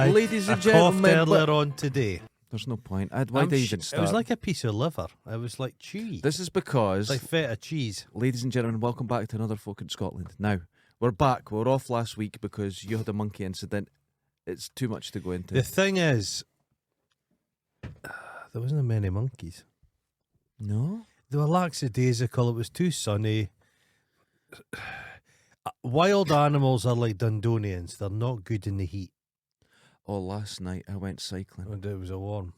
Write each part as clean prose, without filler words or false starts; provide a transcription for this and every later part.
Ladies and I gentlemen, coughed earlier on today. there's no point. Why did you even It start? was like a piece of liver. It was like cheese. This is because, It's like feta cheese. ladies and gentlemen, welcome back to another Folk in Scotland. Now, we're back. We were off last week because you had a monkey incident. It's too much to go into. The thing is, there wasn't many monkeys. No? They were lackadaisical. It was too sunny. Wild animals are like Dundonians. They're not good in the heat. Oh, last night I went cycling. And it was a warm.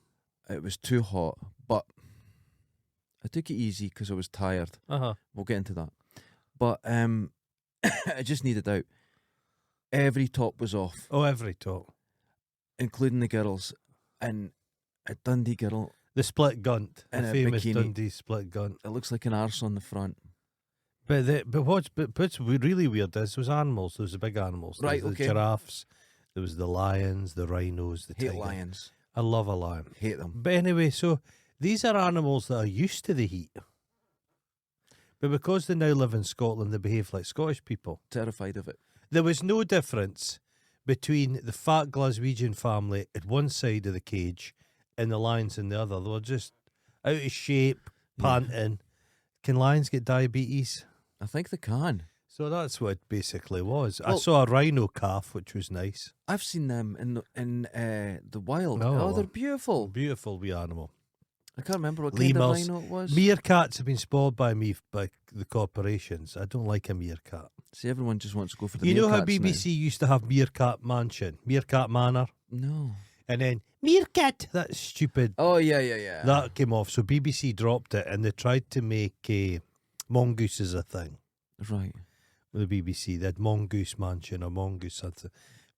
It was too hot, but I took it easy because I was tired. Uh-huh. We'll get into that. But I just needed out. Every top was off, Oh, every top. including the girls. And a Dundee girl, The split gunt. In The a famous bikini. Dundee split gunt. it looks like an arse on the front. But what's really weird is there was animals. There was the big animals. There Right, was okay. the giraffes. There was the lions, the rhinos, the Hate tiger. lions. I love a lion. Hate them. But anyway, so these are animals that are used to the heat. But because they now live in Scotland, they behave like Scottish people. Terrified of it. There was no difference between the fat Glaswegian family at one side of the cage and the lions in the other. They were just out of shape, panting. Can lions get diabetes? I think they can. So that's what it basically was. I Well- saw a rhino calf, which was nice. I've seen them in the wild. Oh. Oh, they're beautiful. Beautiful wee animal. I can't remember what kind Lemurs. of rhino it was. Meerkats have been spoiled by me by the corporations. I don't like a meerkat. See, everyone just wants to go for the You know how meerkats BBC used to have Meerkat Mansion, Meerkat Manor, now. No. and then Meerkat, that's stupid. Oh, yeah. That came off, so BBC dropped it, and they tried to make Mongoose as a thing Right. with the BBC. They had Mongoose Mansion or Mongoose something.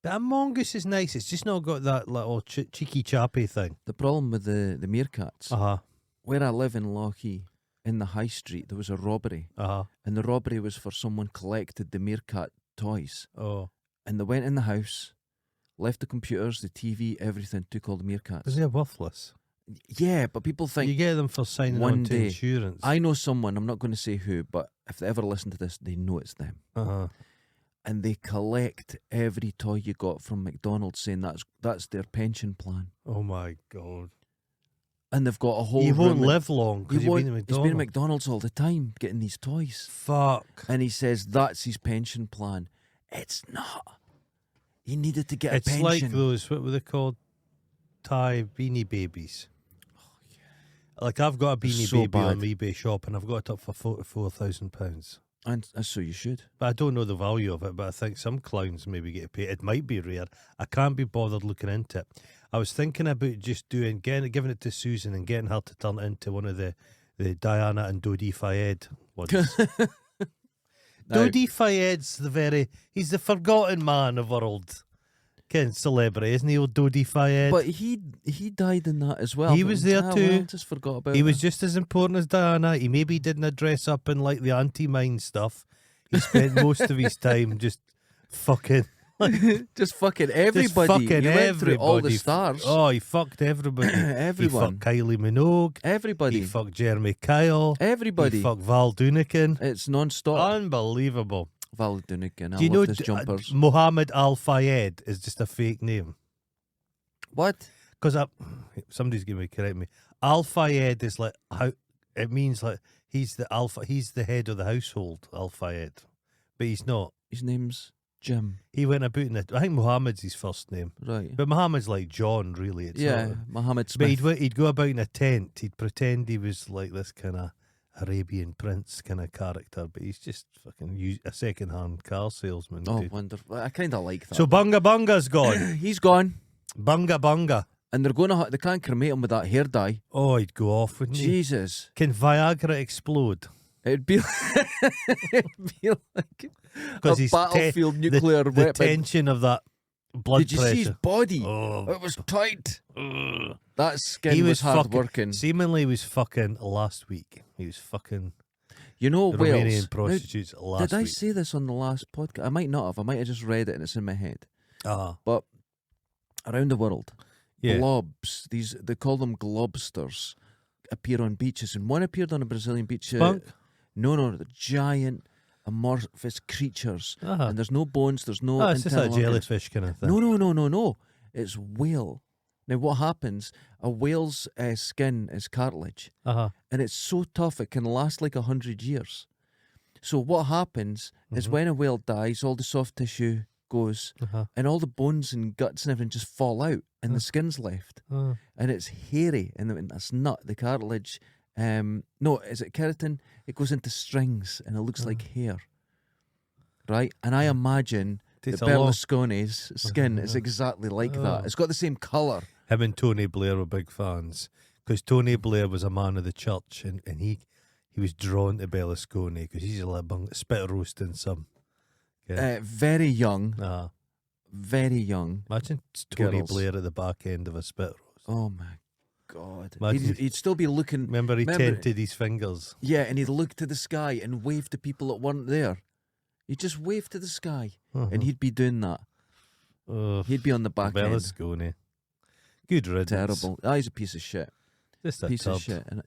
But a mongoose is nice. It's just not got that little cheeky chappy thing. The problem with the meerkats, Uh-huh, where I live in Lochee, in the high street, there was a robbery. uh-huh. And the robbery was for someone collected the meerkat toys. Oh. And they went in the house, left the computers, the TV, everything, took all the meerkats. Because they're worthless. Yeah, but people think... You get them for signing one on to day, insurance. I know someone, I'm not going to say who, but if they ever listen to this, they know it's them. Uh-huh. And they collect every toy you got from McDonald's, saying that's their pension plan. Oh, my God. And they've got a whole You won't room. live long because you've been to He's McDonald's. been at McDonald's all the time getting these toys. Fuck. And he says that's his pension plan. It's not. He needed to get It's a pension. like those, what were they called? Thai beanie babies. Like I've got a They're beanie so baby on bad. eBay shop and I've got it up for £4,000. And so you should. But I don't know the value of it, but I think some clowns maybe get paid. It might be rare. I can't be bothered looking into it. I was thinking about just giving it to Susan and getting her to turn it into one of the Diana and Dodi Fayed ones. Now- Dodi Fayed's he's the forgotten man of world. Ken celebrity, isn't he, old Dodi Fayed? But he died in that as well. He was there well, too. I just forgot about He that. was just as important as Diana. He maybe didn't dress up in like the anti-mine stuff. He spent most of his time just fucking... just fucking everybody. Just fucking He went through all the everybody. stars. Oh, he fucked everybody. Everyone. He fucked Kylie Minogue. Everybody. He fucked Jeremy Kyle. Everybody. He fucked Val Doonican. It's non-stop. Unbelievable. Val Doonican. I Do you love know his jumpers. Mohammed Al Fayed is just a fake name? What? Because somebody's going to correct me. Al Fayed is like how it means like he's the head of the household. Al Fayed, but he's not. His name's Jim. He went about in it. I think Muhammad's his first name, Right. but Muhammad's like John, really. It's yeah, not, Mohammed but Smith. he'd go about in a tent. He'd pretend he was like this kind of Arabian prince kind of character, but he's just fucking a second-hand car salesman. Oh, dude. wonderful. I kind of like that. So Bunga Bunga's gone. He's gone. Bunga Bunga. And they're going to... They can't cremate him with that hair dye. Oh, he'd go off, wouldn't he? Jesus. Can Viagra explode? It'd be, it'd be like Because a he's battlefield nuclear the weapon. tension of that blood Did you pressure. see his body? Oh, It was tight. ugh. That skin He was, hard fucking, working. Seemingly, he was fucking last week. He was fucking You know, Romanian Wales. prostitutes Now, last did I week. say this on the last podcast? I might not have. I might have just read it and it's in my head. But around the world, Yeah. blobs, they call them globsters, appear on beaches. And one appeared on a Brazilian beach. Spunk? No, they're giant, amorphous creatures. Uh-huh. And there's no bones, there's no Oh, it's just a internal organs. jellyfish kind of thing. No. It's whale. Now, what happens? A whale's skin is cartilage, and it's so tough it can last like 100 years. So what happens is when a whale dies, all the soft tissue goes, and all the bones and guts and everything just fall out, and the skin's left, and it's hairy, and that's not the cartilage. No, is it keratin? It goes into strings, and it looks like hair, right? And I imagine that Berlusconi's skin is exactly like that. It's got the same colour. Him and Tony Blair were big fans because Tony Blair was a man of the church, and he was drawn to Berlusconi because he's a little spit roasting some. Very young. Very young. Imagine Tony girls. Blair at the back end of a spit roast. Oh my God. Imagine He'd still be looking. Remember he tented his fingers. Yeah, and he'd look to the sky and wave to people that weren't there. He'd just wave to the sky, and he'd be doing that. He'd be on the back end. Berlusconi. Good riddance. Terrible. He's a piece of shit. Just a Piece tub. of shit. And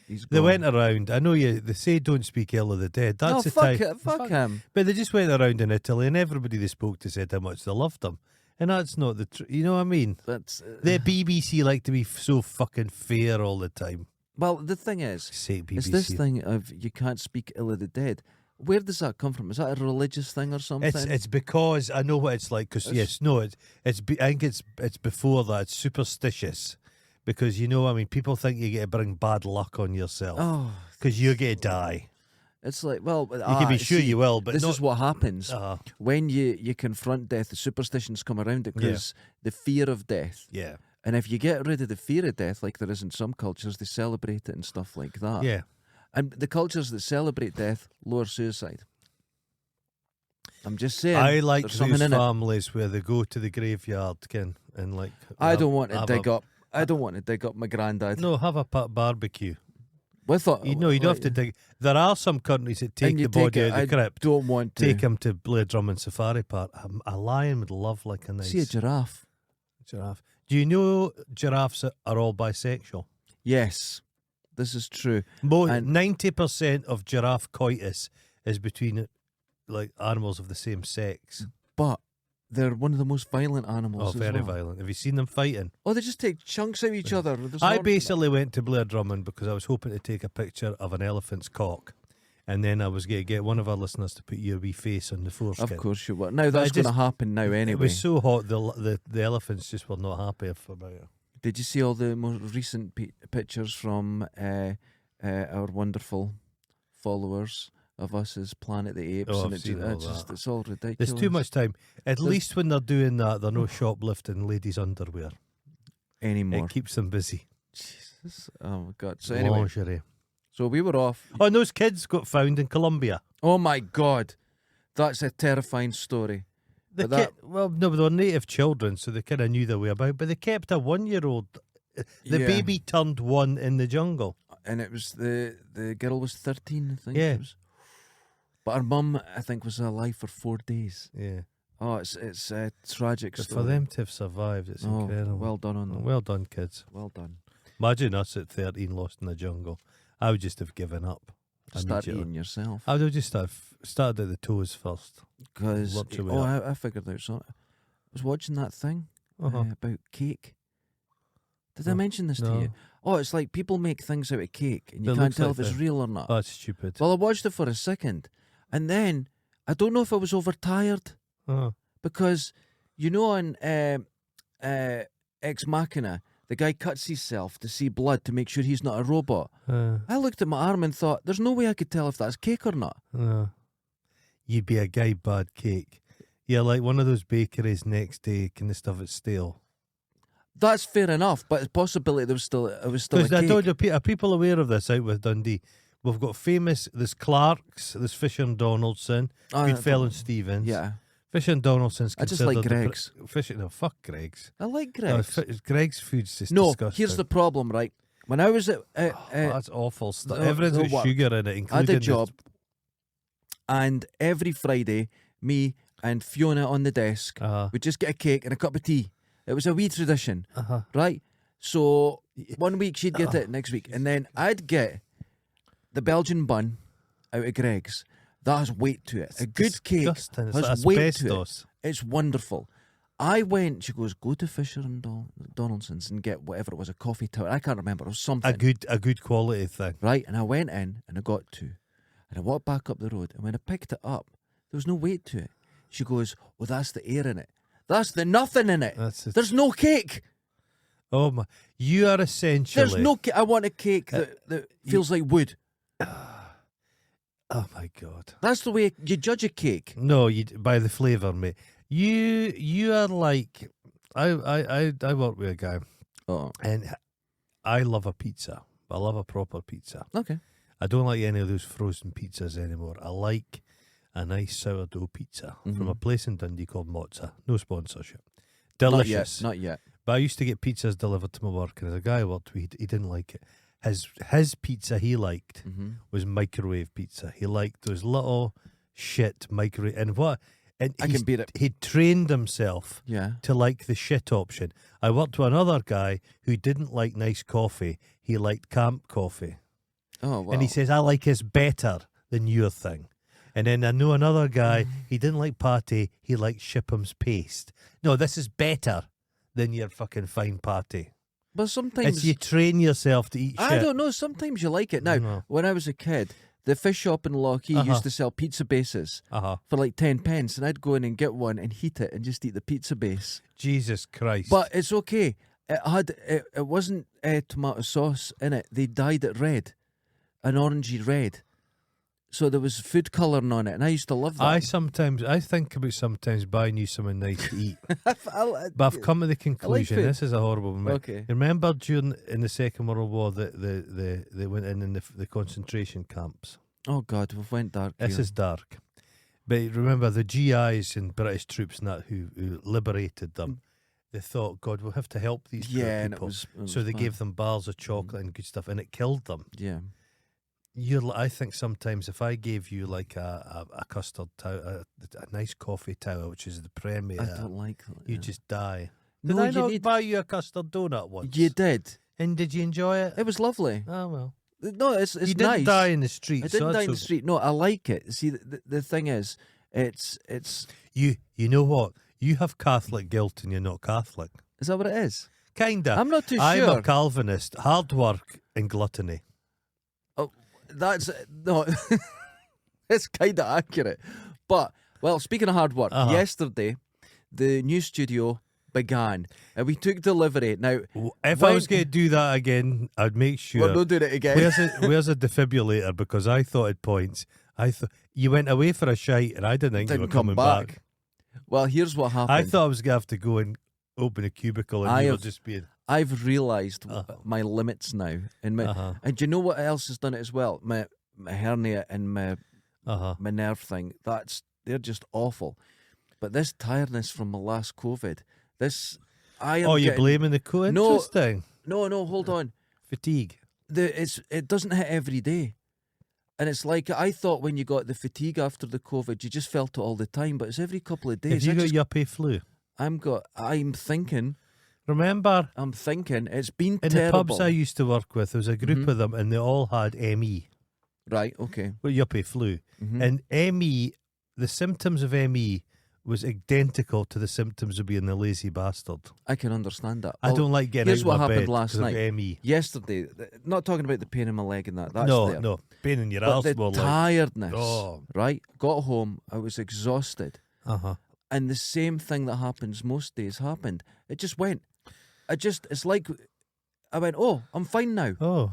he's They gone. went around. I know they say don't speak ill of the dead. That's the fuck time. it, fuck him. But they just went around in Italy, and everybody they spoke to said how much they loved him. And that's not the truth. You know what I mean? That's The BBC like to be so fucking fair all the time. well. The thing is, Say BBC. it's this thing of you can't speak ill of the dead. Where does that come from? Is that a religious thing or something? It's because I know what it's like. Because I think it's before that. It's superstitious. Because you know, I mean, people think you get to bring bad luck on yourself because you're going to die. It's like, well, You can be sure you will, but this not, is what happens when you confront death. The superstitions come around it because the fear of death. Yeah, And if you get rid of the fear of death, like there is in some cultures, they celebrate it and stuff like that. yeah. And the cultures that celebrate death lower suicide. I'm just saying. I like there's those something in it. families where they go to the graveyard, and like. I don't want to have dig up. I don't want to dig up my granddad. No, have a barbecue. With it, You don't have to dig. There are some countries that take and you the body take it, out of the crypt. Don't want to Take him to Blair Drummond Safari Park. A lion would love like a nice see a giraffe. giraffe. Do you know giraffes are all bisexual? Yes, this is true. And- 90% of giraffe coitus is between like animals of the same sex. But they're one of the most violent animals. Oh, as very well. violent. Have you seen them fighting? Oh, they just take chunks out of each other. There's I not- basically went to Blair Drummond because I was hoping to take a picture of an elephant's cock. And then I was going to get one of our listeners to put your wee face on the foreskin. Of course you were. Now that's going to happen now anyway. It was so hot, the elephants just were not happy about it. Did you see all the most recent pictures from our wonderful followers of us as Planet of the Apes? Oh, and I've seen all that. it's all ridiculous. There's too much time. At least when they're doing that, they're no shoplifting ladies' underwear. anymore. It keeps them busy. Jesus. Oh my God. So anyway, Lingerie. so we were off. Oh, and those kids got found in Colombia. Oh my God. That's a terrifying story. The But that- well, no, but they were native children, so they kind of knew their way about. But they kept a 1-year-old. The Yeah. baby turned 1 in the jungle. And it was the girl was 13, I think. Yeah. It was. But her mum, I think, was alive for 4 days. Yeah. Oh, it's a tragic But story. for them to have survived, it's Oh, incredible. well done on them. Well done, kids. Well done. Imagine us at 13 lost in the jungle. I would just have given up. Start immediately. eating yourself. I would have just started at the toes first. Because worked your way up. I figured out something. I was watching that thing Uh-huh. about cake. Did I Oh, mention this to no. you? Oh, it's like people make things out of cake and you It can't looks tell like if it's the- real or not. Oh, that's stupid. Well, I watched it for a second, and then I don't know if I was overtired Uh-huh. because you know on Ex Machina, the guy cuts himself to see blood to make sure he's not a robot. I looked at my arm and thought, "There's no way I could tell if that's cake or not." You'd be a guy bad cake. Yeah, like one of those bakeries next day kind of stuff that's stale. That's fair enough, but it's possibility there was still it was still a Because I cake. told you, are people aware of this out with Dundee? We've got there's Clark's, there's Fisher and Donaldson, Oh, Goodfellow and Stevens. Yeah, Fisher and Donaldson's I just like considered the Greg's. Fisher, no, fuck Greg's. I like No, Greg's. Greg's food's just No, disgusting. here's the problem, right? When I was at That's awful stuff. no, Everything's no got work. sugar in it, I including had a the- job, and every Friday, me and Fiona on the desk Uh-huh. would just get a cake and a cup of tea. It was a wee tradition, Uh-huh. right? So 1 week she'd get it, next week, and then I'd get the Belgian bun out of Greg's. That has weight to it. A good cake Disgusting. It's has like weight to it. asbestos. It's wonderful. I went, she goes, go to Fisher and Donaldson's and get whatever it was, a coffee tower. I can't remember. It was something. A good quality thing. Right. And I went in and I got two. And I walked back up the road. And when I picked it up, there was no weight to it. She goes, well, that's the air in it. That's the nothing in it. There's no cake. Oh, my. You are essentially... There's no cake. I want a cake that feels like wood. Oh, my God. That's the way you judge a cake. No, by the flavour, mate. You are like... I work with a guy. Oh. And I love a pizza. I love a proper pizza. Okay. I don't like any of those frozen pizzas anymore. I like a nice sourdough pizza from a place in Dundee called Mozza. No sponsorship. Delicious. Not yet. But I used to get pizzas delivered to my work, and as a guy I worked with, he didn't like it. His pizza he liked was microwave pizza. He liked those little shit microwave. And what? And I can beat it. He trained himself to like the shit option. I worked with another guy who didn't like nice coffee. He liked camp coffee. Oh, wow. And he says, I like his better than your thing. And then I know another guy, he didn't like patty, he liked Shipham's paste. No, this is better than your fucking fine patty. But sometimes... It's you train yourself to eat shit. I don't know, sometimes you like it. Now, when I was a kid, the fish shop in Lockheed used to sell pizza bases for like 10 pence, and I'd go in and get one and heat it and just eat the pizza base. Jesus Christ. But it's okay. It wasn't tomato sauce in it. They dyed it red, an orangey red. So there was food colouring on it, and I used to love that. I think about sometimes buying you something nice to eat. But I've come to the conclusion, this is a horrible moment. Okay. Remember in the Second World War that they went in the concentration camps? Oh God, we've went dark. This is dark. But remember the GIs and British troops and that who liberated them, they thought, God, we'll have to help these poor and people. it was so they bad. gave them bars of chocolate and good stuff, and it killed them. Yeah. I think sometimes if I gave you like a custard tower, a nice coffee tower, which is the premier, I don't like that. you just die. No, Did I you not need- buy you a custard donut once? You did. And did you enjoy it? It was lovely. Oh well. No, it's You didn't nice. die in the street. I didn't die in the street. No, I like it. See, the thing is, it's. You know what? You have Catholic guilt and you're not Catholic. Is that what it is? Kinda. I'm not too I'm sure. a Calvinist. Hard work and gluttony. That's no. It's kind of accurate, but well. Speaking of hard work, yesterday the new studio began, and we took delivery. Now, If I was going to do that again, I'd make sure. we're not doing it again. Where's a defibrillator? Because I thought at points, I thought you went away for a shite, and I didn't think you were coming back. Well, here's what happened. I thought I was going to have to go and open a cubicle, and you were just being. I've realised my limits now, and and do you know what else has done it as well? My hernia and my nerve thing. They're just awful. But this tiredness from my last COVID, you're blaming the COVID? Interesting. No, hold on. Fatigue. It doesn't hit every day. And it's like, I thought when you got the fatigue after the COVID, you just felt it all the time, but it's every couple of days. Have you got yuppie flu? I'm thinking it's been in terrible. the pubs I used to work with, there was a group of them, and they all had ME. Right, okay. Well, yuppie flu. And ME, the symptoms of ME was identical to the symptoms of being a lazy bastard. I can understand that. I don't like getting out of my bed. Here's what happened last night. Of ME. Yesterday, not talking about the pain in my leg and that. That's there. No, pain in your But arse. the tiredness, right? Got home, I was exhausted. And the same thing that happens most days happened. It just went. It's like, I went, oh, I'm fine now. Oh.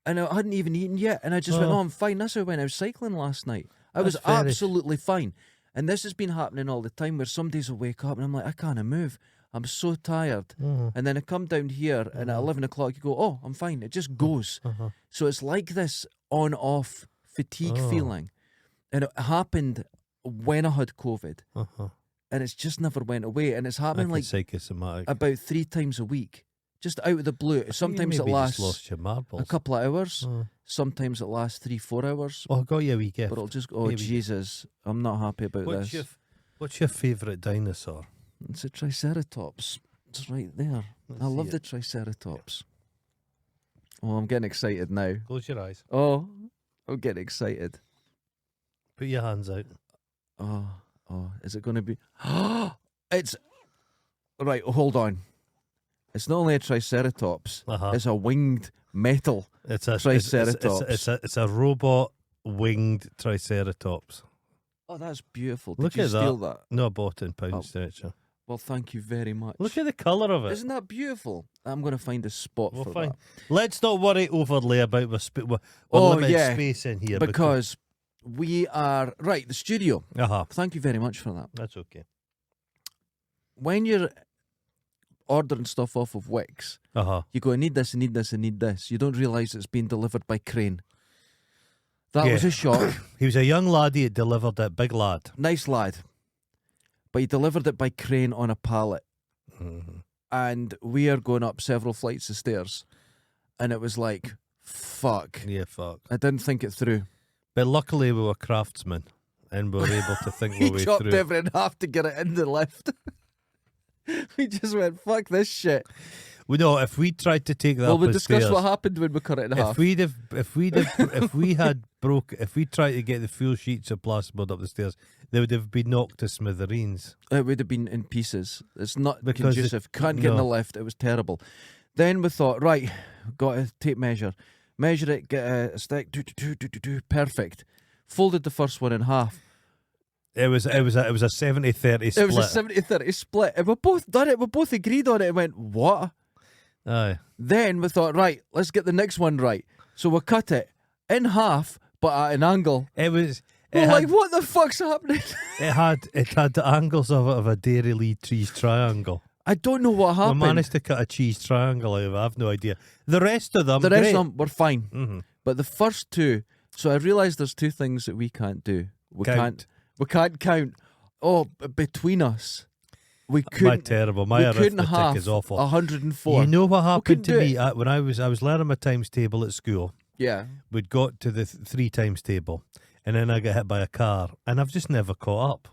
And I hadn't even eaten yet. And I just went, oh, I'm fine. That's how I went out cycling last night. I was absolutely fine. And this has been happening all the time where some days will wake up and I'm like, I can't move. I'm so tired. And then I come down here and at 11 o'clock you go, oh, I'm fine. It just goes. So it's like this on-off fatigue feeling. And it happened when I had COVID. And it's just never went away. And it's happening like psychosomatic. about 3 times a week. Just out of the blue. Sometimes it lasts lost your marbles. a couple of hours. Sometimes it lasts 3-4 hours. Oh, I got you a wee gift. But it'll just go, Jesus, I'm not happy about this. What's your favourite dinosaur? It's a Triceratops. It's right there. I love the Triceratops. Oh, I'm getting excited now. Close your eyes. Oh, I'm getting excited. Put your hands out. Oh, is it going to be... It's right. Hold on. It's not only a triceratops. It's a winged metal triceratops. It's a robot winged triceratops. Oh, that's beautiful. Did Look you at steal that. that? No, I bought it in Pound Stretcher. Well, thank you very much. Look at the colour of it. Isn't that beautiful? I'm going to find a spot for that. Let's not worry overly about we're limited space in here. Because we are... Right, the studio. Thank you very much for that. That's okay. When you're ordering stuff off of Wix, you go, I need this, I need this, I need this. You don't realise it's being delivered by crane. That was a shock. He was a young laddie that delivered it, big lad. Nice lad. But he delivered it by crane on a pallet. And we are going up several flights of stairs. And it was like, fuck. Yeah, fuck. I didn't think it through. But luckily we were craftsmen and we were able to think our way through. He chopped everything in half to get it in the lift. We just went, fuck this shit. We know if we tried to take that. Well, we'll discuss what happened when we cut it in half. If we tried to get the full sheets of plasterboard up the stairs, they would have been knocked to smithereens. It would have been in pieces. It's not conducive. Can't get in the lift. It was terrible. Then we thought, right, got a tape measure. Measure it, get a stick, perfect. Folded the first one in half. It was a 70-30 split. It was a 70-30 split. And we both done it. We both agreed on it and went, what? Aye. Then we thought, right, let's get the next one right. So we cut it in half, but at an angle. What the fuck's happening? It had the angles of a Dairy Lee cheese triangle. I don't know what happened. We managed to cut a cheese triangle out of it. I have no idea. The rest of them were fine. Mm-hmm. But the first two, so I realised there's two things that we can't do. We can't count. Oh, between us. We couldn't. Terrible. My arithmetic is awful. 104. You know what happened to me when I was learning my times table at school? Yeah. We'd got to the 3 times table, and then I got hit by a car, and I've just never caught up.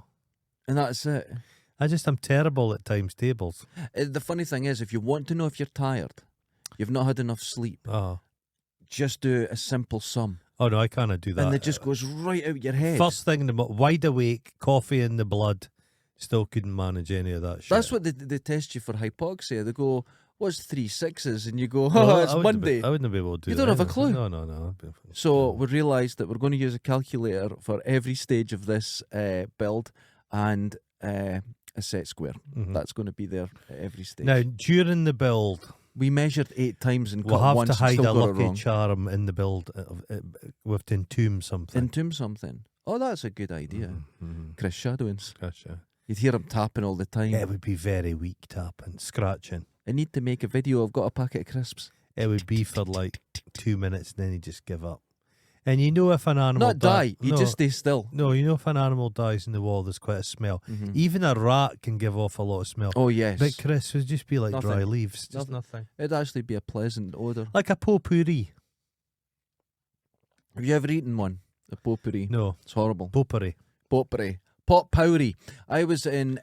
And that's it. I'm terrible at times tables. The funny thing is, if you want to know if you're tired, you've not had enough sleep, just do a simple sum. Oh, no, I can't do that. And it just goes right out your head. First thing in the morning, wide awake, coffee in the blood, still couldn't manage any of that shit. That's what they test you for hypoxia. They go, what's 3 6s? And you go, it's Monday. I wouldn't be able to do that. You don't have a clue. No. So we realised that we're going to use a calculator for every stage of this build and a set square. Mm-hmm. That's going to be there at every stage. Now, during the build, we measured 8 times and we'll cut have once. to hide a lucky charm in the build. We have to entomb something. Entomb something. Oh, that's a good idea. Mm-hmm. Chris Shadowins. Gotcha. You'd hear him tapping all the time. It would be very weak tapping, scratching. I need to make a video. I've got a packet of crisps. It would be for like 2 minutes, and then he'd just give up. And you know if an animal you just stay still. No, you know if an animal dies in the wall, there's quite a smell. Mm-hmm. Even a rat can give off a lot of smell. Oh, yes. But Chris would just be like dry leaves. Just nothing. It'd actually be a pleasant odour. Like a potpourri. Have you ever eaten one? A potpourri? No. It's horrible. Potpourri. Potpourri. I was in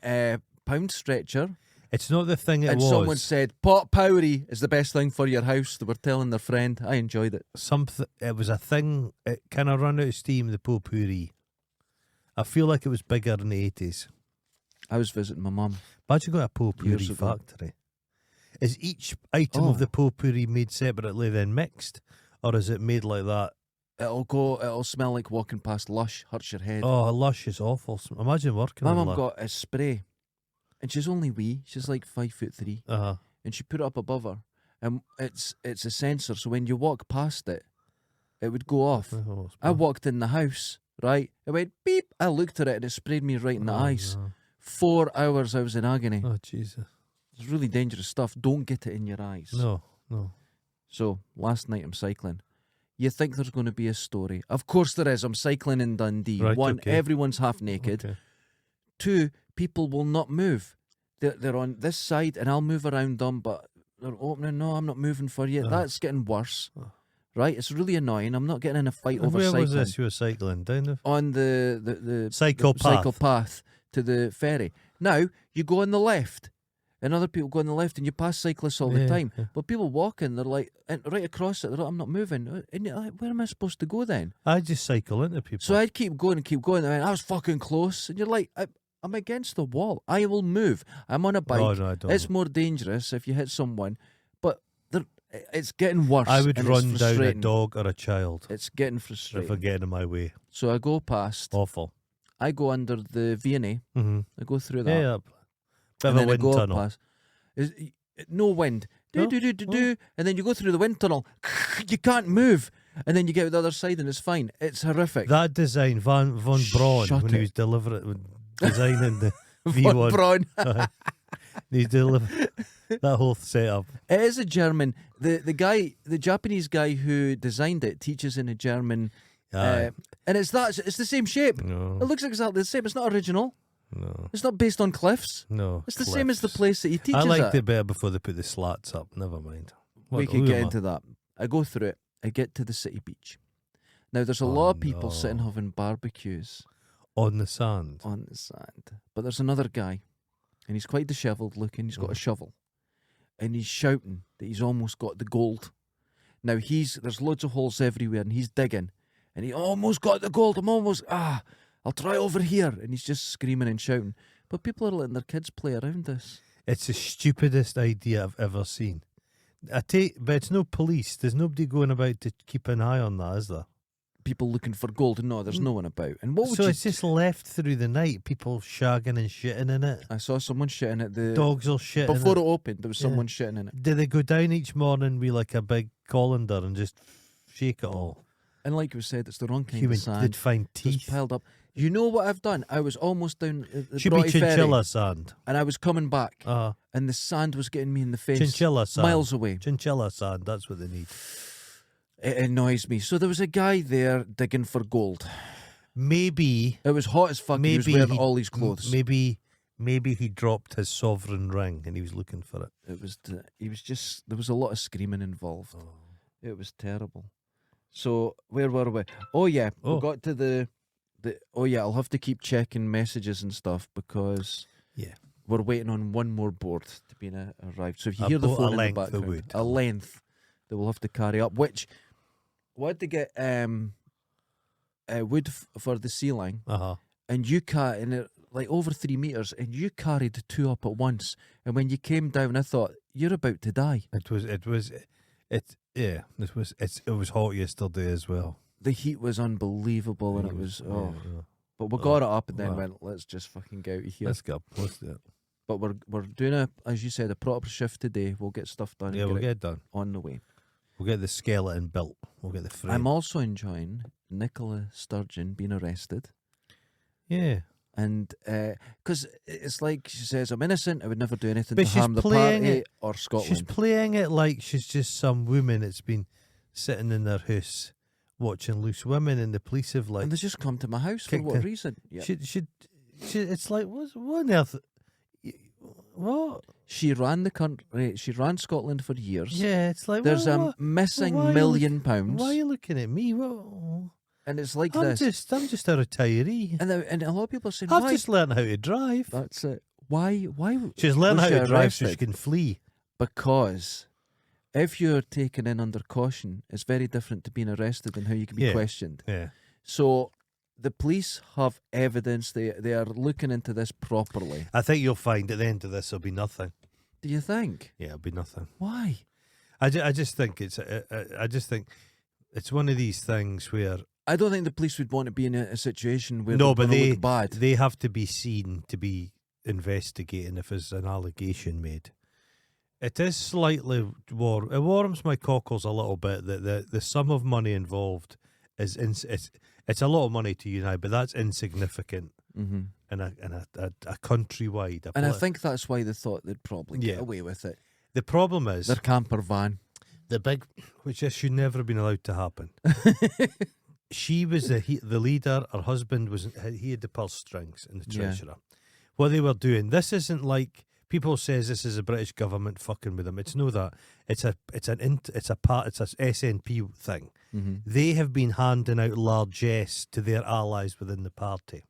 Pound Stretcher. It's not the thing it was. And someone said, potpourri is the best thing for your house. They were telling their friend. I enjoyed it. It was a thing. It kind of ran out of steam, the potpourri. I feel like it was bigger in the 80s. I was visiting my mum. Imagine got a potpourri factory. Is each item of the potpourri made separately then mixed? Or is it made like that? It'll smell like walking past Lush. Hurts your head. Oh, Lush is awful. Imagine working on my Lush. mum got a spray. And she's only wee. She's like 5'3". And she put it up above her. And it's a sensor, so when you walk past it, it would go off. I walked in the house, right? It went beep. I looked at it and it sprayed me right in the eyes. No. 4 hours I was in agony. Oh, Jesus. It's really dangerous stuff. Don't get it in your eyes. No. So, last night I'm cycling. You think there's going to be a story. Of course there is. I'm cycling in Dundee. Right, 1, everyone's half naked. Okay. 2, people will not move. They're on this side and I'll move around them, but they're opening. No, I'm not moving for you. That's getting worse. Right? It's really annoying. I'm not getting in a fight over cycling. Where was this you were cycling? Down on the cycle path to the ferry. Now, you go on the left. And other people go on the left and you pass cyclists all the time. Yeah. But people walking, they're like, right across it, they're like, I'm not moving. And you're like, where am I supposed to go then? I just cycle into people. So I'd keep going. And I was fucking close. And you're like, I'm against the wall. I will move. I'm on a bike. Oh, no, I don't. It's more dangerous if you hit someone, but it's getting worse. I would and run it's down a frustrating. dog or a child It's getting if frustrating. I get in my way. So I go past. Awful. I go under the V&A. Mm-hmm. I go through that. Yeah, bit and of a then I wind go tunnel. past. No wind. No? Do. And then you go through the wind tunnel. You can't move. And then you get to the other side and it's fine. It's horrific. That design, von Braun, Shut when he it. was designing the Von V1. Braun. He's that whole setup. It is a German. The Japanese guy who designed it teaches in a German, Aye. and it's the same shape. It No, looks exactly the same. It's not original. no, It's not based on cliffs. no. It's the same as the cliffs. place that he teaches I liked at. it better before they put the slats up. Never mind. We What- could who get am I? into that. I go through it. I get to the city beach. Now there's a Oh, lot of people no. sitting having barbecues On the sand. on the sand, but there's another guy, and he's quite dishevelled looking. He's got a shovel, and he's shouting that he's almost got the gold. Now there's loads of holes everywhere, and he's digging, and he almost got the gold. I'll try over here, and he's just screaming and shouting. But people are letting their kids play around this. It's the stupidest idea I've ever seen. But it's no police. There's nobody going about to keep an eye on that, is there? People looking for gold, and no, there's no one about. And what would So you? it's just left through the night. People shagging and shitting in it. I saw someone shitting at the Dogs all shitting. before in it it. opened. There was someone shitting in it. Do they go down each morning with like a big colander and just shake it all? And like we said, it's the wrong kind Human, of sand. they'd find Just teeth. piled up. You know what I've done? I was almost down at the Should be Broughty Ferry, chinchilla sand. and I was coming back, and the sand was getting me in the face. Chinchilla sand. Miles away. Chinchilla sand. That's what they need. It annoys me. So there was a guy there digging for gold. Maybe. It was hot as fuck. He was Maybe wearing all his clothes. Maybe he dropped his sovereign ring and he was looking for it. He was just. There was a lot of screaming involved. Oh. It was terrible. So where were we? Oh yeah, Oh. we got to the. Oh yeah, I'll have to keep checking messages and stuff because Yeah. we're waiting on one more board to be arrived. So if you A hear the boat- a phone in the length of background, wood. a length that we'll have to carry up, which we had to get wood for the ceiling, and you in it like over 3 meters, and you carried 2 up at once. And when you came down, I thought you're about to die. It was hot yesterday as well. The heat was unbelievable, and it was But we got it up and then went, let's just fucking get out of here. Let's go. Let's do it. But we're doing as you said, a proper shift today. We'll get stuff done. Yeah, and we'll get get it done. it on the way. We'll get the skeleton built. We'll get the frame. I'm also enjoying Nicola Sturgeon being arrested. Yeah. And because it's like she says, I'm innocent, I would never do anything But to she's harm the playing party it- or She's Scotland. playing it like she's just some woman that's been sitting in their house watching Loose Women, and the police have like And they just come to my house for kicked what her. reason? Yeah. She it's like what on earth? What? She ran the country. She ran Scotland for years. Yeah, it's like There's what, a what? missing why are you £1 million, Why are you looking at me? What? and it's like I'm this. just a retiree. And a lot of people are saying, I've "Why?" just learned how to drive. That's it. Why? She's learned was how she to drive so she arrested? can flee. Because if you're taken in under caution, it's very different to being arrested and how you can be Yeah. questioned. Yeah. So the police have evidence. They are looking into this properly. I think you'll find at the end of this there'll be nothing. Do you think? Yeah, it'll be nothing. Why? I just think I just think it's one of these things where I don't think the police would want to be in a situation where no, they're but gonna they look bad. they have to be seen to be investigating if there's an allegation made. It is slightly it warms my cockles a little bit that the sum of money involved is it's a lot of money to you now, but that's insignificant Mm-hmm. in a countrywide. And I think that's why they thought they'd probably get Yeah. away with it. the problem is Their camper van. the big, which this should never have been allowed to happen. She was the leader. Her husband he had the purse strings and the Yeah. treasurer. What they were doing. This isn't like people says this is the British government fucking with them. It's no that. It's a SNP thing. Mm-hmm. They have been handing out largesse to their allies within the party.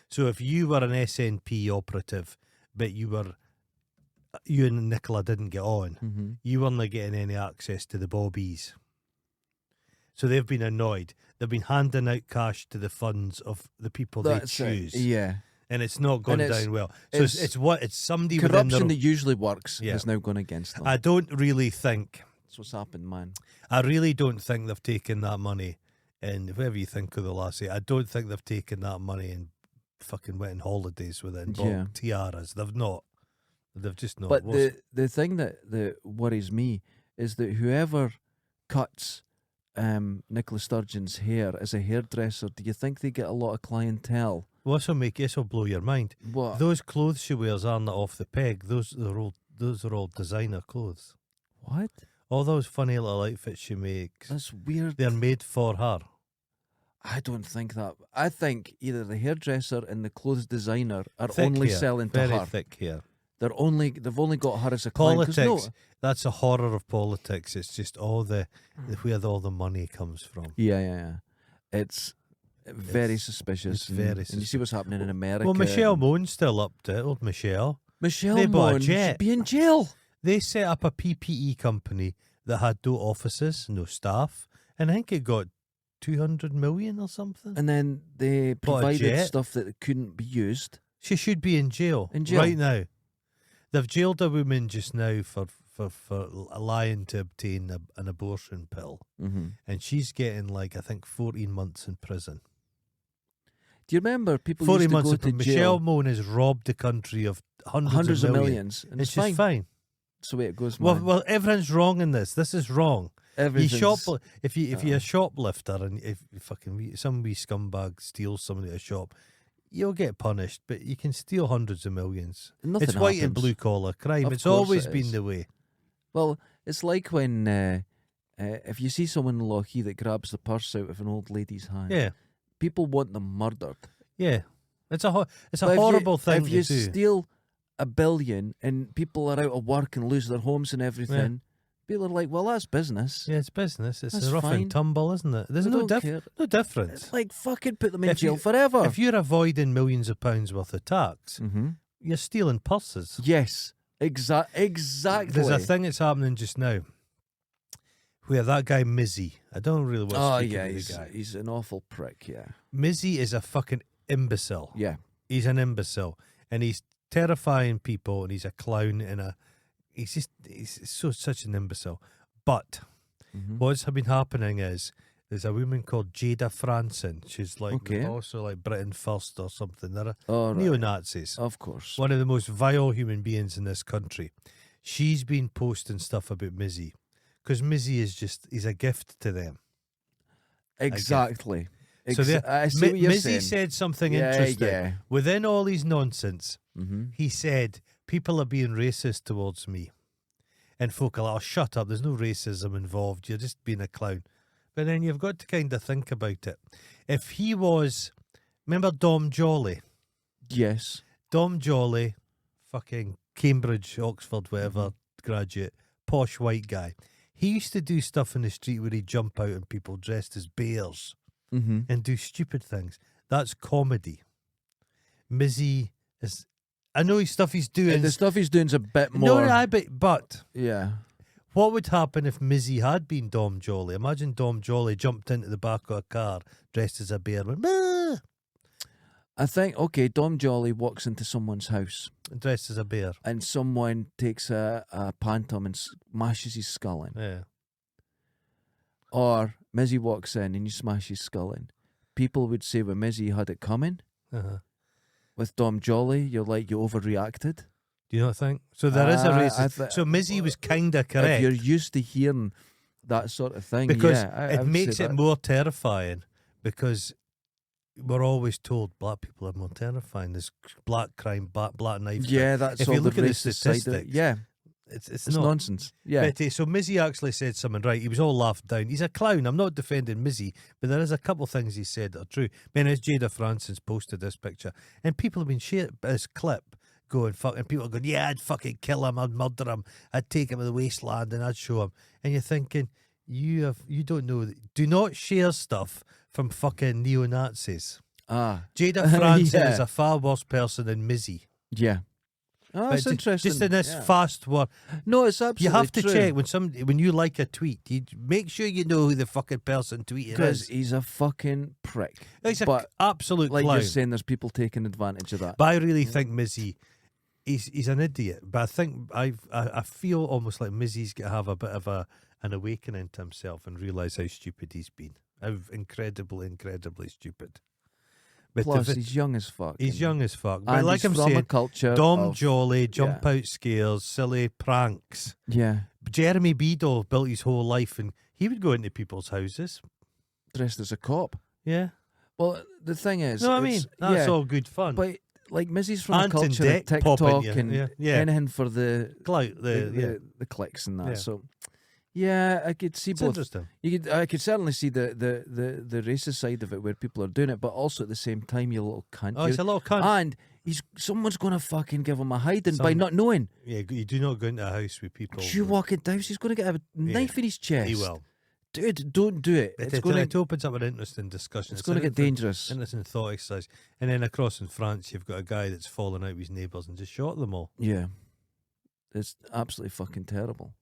So if you were an SNP operative, but you and Nicola didn't get on, Mm-hmm. you weren't getting any access to the bobbies. So they've been annoyed. They've been handing out cash to the funds of the people they choose. Yeah. and it's not gone And it's- down well. So it's somebody within Corruption the. that usually works Yeah. has now gone against them. I don't really think. That's what's happened, man. I really don't think they've taken that money, and whatever you think of the lassie, I don't think they've taken that money and fucking went on holidays with it and bought tiaras. They've not. They've just not. But the thing that worries me is that whoever cuts Nicola Sturgeon's hair as a hairdresser, do you think they get a lot of clientele? This will blow your mind. What? Those clothes she wears aren't off the peg. Those are all designer clothes. What? All those funny little outfits she makes, That's weird. they're made for her. I don't think that. I think either the hairdresser and the clothes designer are Thick only hair, selling to very her. thick hair. They've only got her as a client. 'Cause Politics. That's a horror of politics. It's just all where all the money comes from. Yeah. It's very suspicious. it's very And you see what's happening in America. Well, Michelle Moan's still up to it. Old Michelle. Michelle they bought a Mon jet. should be in jail. They set up a PPE company that had no offices, no staff, and I think it got 200 million or something. And then they Bought a provided jet. stuff that couldn't be used. She should be in jail. In jail. Right now. They've jailed a woman just now for lying to obtain an abortion pill. Mm-hmm. And she's getting, I think, 14 months in prison. Do you remember people 40 used to months go in to prison. jail? Michelle Moan has robbed the country of hundreds of of millions. And it's she's fine. fine. That's the way it goes, Well, man. well, everything's wrong in this. This is wrong. You Everything's... if you're a shoplifter and if some wee scumbag steals somebody at a shop, you'll get punished. But you can steal hundreds of millions. Nothing It's white and happens. blue collar crime. Of It's course always it been is. the way. Well, it's like when if you see someone in Lochee that grabs the purse out of an old lady's hand, Yeah, people want them murdered. yeah. It's a But horrible thing If you to do. steal $1 billion and people are out of work and lose their homes and everything, people are like, well, that's business. Yeah, it's business. It's That's a rough fine. and tumble, isn't it? There's We no don't care. no difference. It's like fucking put them in If jail you- forever. If you're avoiding millions of pounds worth of tax, Mm-hmm. you're stealing purses. Yes, exactly. There's a thing that's happening just now where that guy Mizzy, I don't really want to Oh speak yeah, about the guy. he's an awful prick. Yeah, Mizzy is a fucking imbecile. yeah. He's an imbecile, and he's terrifying people, and he's a clown, and he's such an imbecile. But Mm-hmm. what's been happening is there's a woman called Jada Franson. She's Okay. also like Britain First or something. They're All right. neo-Nazis. Of course. One of the most vile human beings in this country. She's been posting stuff about Mizzy because Mizzy he's a gift to them. Exactly. So I see what you're Mizzy saying. said something Yeah, interesting. yeah. Within all his nonsense, Mm-hmm. he said, people are being racist towards me. And folk are like, oh, shut up, there's no racism involved, you're just being a clown. But then you've got to kind of think about it. If he was, remember Dom Jolly? Yes. Dom Jolly, fucking Cambridge, Oxford, whatever, Mm-hmm. graduate, posh white guy. He used to do stuff in the street where he'd jump out on people dressed as bears Mm-hmm. and do stupid things. That's comedy. Mizzy is... I know his stuff he's doing... The stuff he's doing's a bit more. But Yeah. what would happen if Mizzy had been Dom Jolly? Imagine Dom Jolly jumped into the back of a car dressed as a bear and went, "Bah!" I think, okay, Dom Jolly walks into someone's house dressed as a bear. and someone takes a pantom and smashes his skull in. Yeah. Or Mizzy walks in and you smash his skull in. People would say, well, Mizzy had it coming. Uh-huh. With Dom Jolly, you're like, you overreacted. Do you not think? So there is a I racist... so Mizzy was kind of If correct. you're used to hearing that sort of thing, Because yeah, I it would makes say it that. more terrifying because we're always told black people are more terrifying. There's black crime, black knife crime. Yeah, that's If all you look the at the racist side of it. statistics, Yeah, It's it's not. nonsense. Yeah. But, so Mizzy actually said something right. He was all laughed down. He's a clown. I'm not defending Mizzy, but there is a couple of things he said that are true. As Jada Franson's posted this picture, and people have been sharing this clip going, fuck, and people are going, yeah, I'd fucking kill him, I'd murder him, I'd take him to the wasteland and I'd show him. And you're thinking, you don't know, do not share stuff from fucking neo-Nazis. Ah, Jada Franson Yeah. is a far worse person than Mizzy. yeah. Oh, that's interesting. Just in this fast world. No, it's absolutely You have to true. check when you like a tweet. You make sure you know who the fucking person tweeting is. Because he's a fucking prick. He's an but absolute like clown. you're saying, there's people taking advantage of that. But I really think Mizzy, he's an idiot. But I think I feel almost like Mizzy's got to have a bit of an awakening to himself and realise how stupid he's been. How incredibly stupid. But Plus, he's young as fuck. He's young as fuck. But and like he's I'm from a saying, culture Dom of, Jolly, jump out scares, silly pranks. Yeah. Jeremy Beadle built his whole life and he would go into people's houses. Dressed as a cop. Yeah. Well, the thing is... No, I mean, that's all good fun. But, like, Mizzy's from Ant a and culture Dec of popping TikTok you, and yeah. anything for the Clout, the clicks and that. Yeah. So, yeah, I could see It's both. interesting. I could certainly see the racist side of it where people are doing it, but also at the same time, you little cunt. Oh, he's a little cunt. And someone's going to fucking give him a hiding by not knowing. Yeah, you do not go into a house with people. You walk into the house, he's going to get a knife in his chest. He will. Dude, don't do it. It opens up an interesting discussion. It's going to get dangerous. Interesting thought exercise. And then across in France, you've got a guy that's fallen out with his neighbours and just shot them all. Yeah. It's absolutely fucking terrible.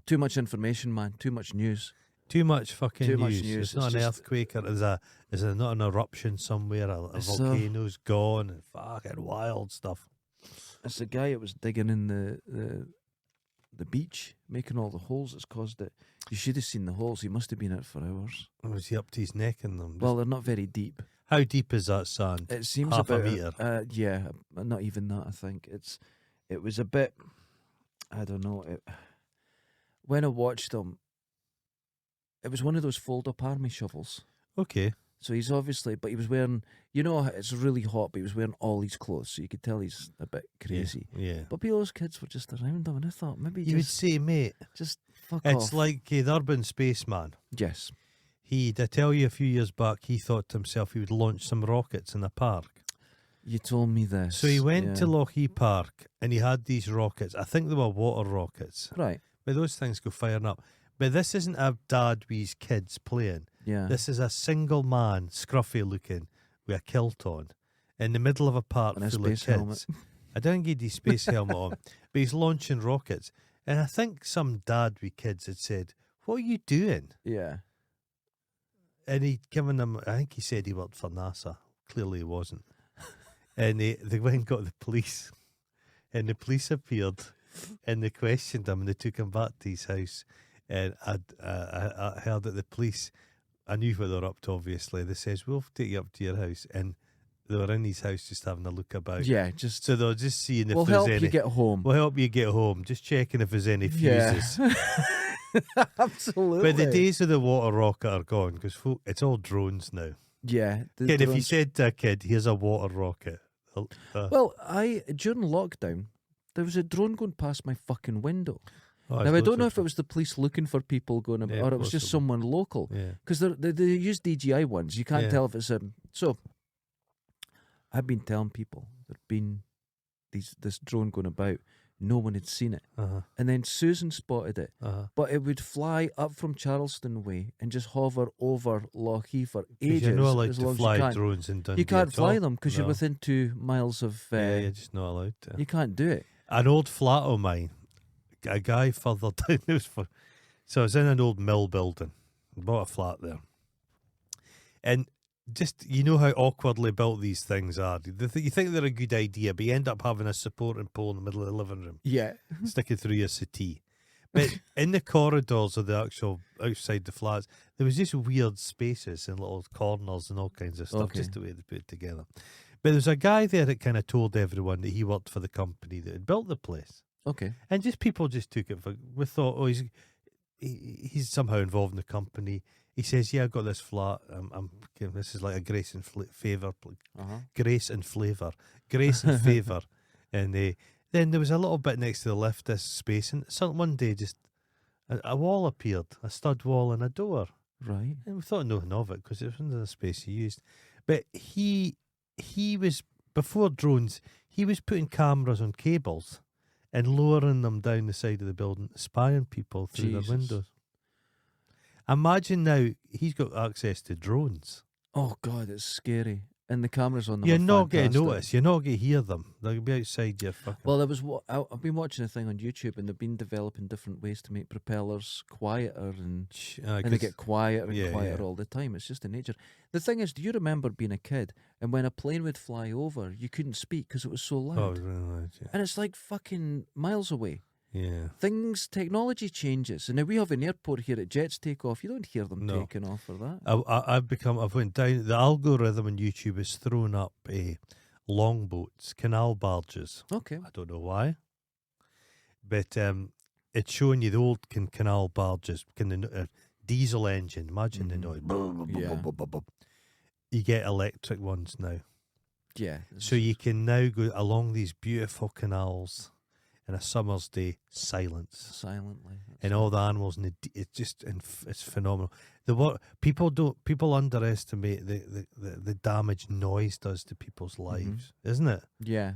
Too much information, man. Too much news. Too much fucking Too news. much news. It's not an earthquake or is there not an eruption somewhere? A volcano's gone and fucking wild stuff. It's the guy that was digging in the beach, making all the holes that's caused it. You should have seen the holes. He must have been out for hours. Was he up to his neck in them? Well, they're not very deep. How deep is that sand? It seems half about a metre. Yeah, not even that. I think it was a bit. I don't know. When I watched them, it was one of those fold-up army shovels. Okay. So he's obviously, but he was wearing, it's really hot, but he was wearing all these clothes, so you could tell he's a bit crazy. Yeah. But those kids were just around him, and I thought maybe You would say, mate, just fuck off. it's like the urban spaceman. Yes. Did I tell you a few years back, he thought to himself he would launch some rockets in a park. You told me this. So he went to Lochee Park and he had these rockets. I think they were water rockets. Right. But those things go firing up. But this isn't a dad with his kids playing. Yeah. This is a single man, scruffy looking, with a kilt on, in the middle of a park and full a of space kids. helmet. I don't get his space helmet on, but he's launching rockets. And I think some dad with kids had said, "What are you doing?" Yeah. And he'd given them, I think he said he worked for NASA. Clearly he wasn't. And they went and got the police. And the police appeared and they questioned him and they took him back to his house. And I heard that the police, I knew what they were up to, obviously. They says, "We'll take you up to your house." And they were in his house just having a look about. Yeah, So they were just seeing if we'll there's help any. you get home. We'll help you get home. Just checking if there's any fuses. Yeah. Absolutely. But the days of the water rocket are gone because it's all drones now. Yeah. Kid, if you said to a kid, "Here's a water rocket." Well, during lockdown, there was a drone going past my fucking window. Oh, Now, I don't know if it was the police looking for people going about, Yeah, or it was just possible. someone local. Yeah. Because they use DJI ones. You can't Yeah. tell if it's a... So, I've been telling people there'd been this drone going about. No one had seen it. Uh-huh. And then Susan spotted it. Uh-huh. But it would fly up from Charleston Way and just hover over Lochee for ages. You're not allowed as to long fly as you can. drones in Dundee. You can't at fly all. them because you're No. within 2 miles of... Yeah, you're just not allowed to. You can't do it. An old flat of mine, a guy further down, so I was in an old mill building, bought a flat there. And just, you know how awkwardly built these things are. You think they're a good idea, but you end up having a supporting pole in the middle of the living room, Yeah. sticking through your settee. But in the corridors of the actual outside the flats, there was just weird spaces and little corners and all kinds of stuff, Okay. just the way they put it together. But there was a guy there that kind of told everyone that he worked for the company that had built the place. Okay. And just people just took it for, we thought, oh, he's somehow involved in the company. He says, "Yeah, I got this flat. This is like a grace and favour. Uh-huh. Grace and flavour. Grace and favour." And then there was a little bit next to the lift, this space, and one day just a wall appeared, a stud wall and a door. Right. And we thought nothing of it because it wasn't the space he used. But he was, before drones, he was putting cameras on cables and lowering them down the side of the building, spying people through Jesus. their windows. Imagine now he's got access to drones. Oh, God, it's scary. and the cameras on them. You're are not going to fantastic. notice. You're not going to hear them. They'll be outside your fucking... Well, I've been watching a thing on YouTube, and they've been developing different ways to make propellers quieter, and they get quieter and quieter all the time. It's just in nature. The thing is, do you remember being a kid, and when a plane would fly over, you couldn't speak because it was so loud? Oh, really? Yeah. And it's like fucking miles away. Yeah. Technology changes, and now we have an airport here at jets take off. You don't hear them taking off for that. I've went down. The algorithm on YouTube has thrown up longboats, canal barges. Okay. I don't know why, but it's showing you the old canal barges, diesel engine. Imagine the noise. You get electric ones now. Yeah. So you can now go along these beautiful canals in a summer's day, silently, and all the animals. It's phenomenal. People underestimate the damage noise does to people's lives, isn't it? Yeah,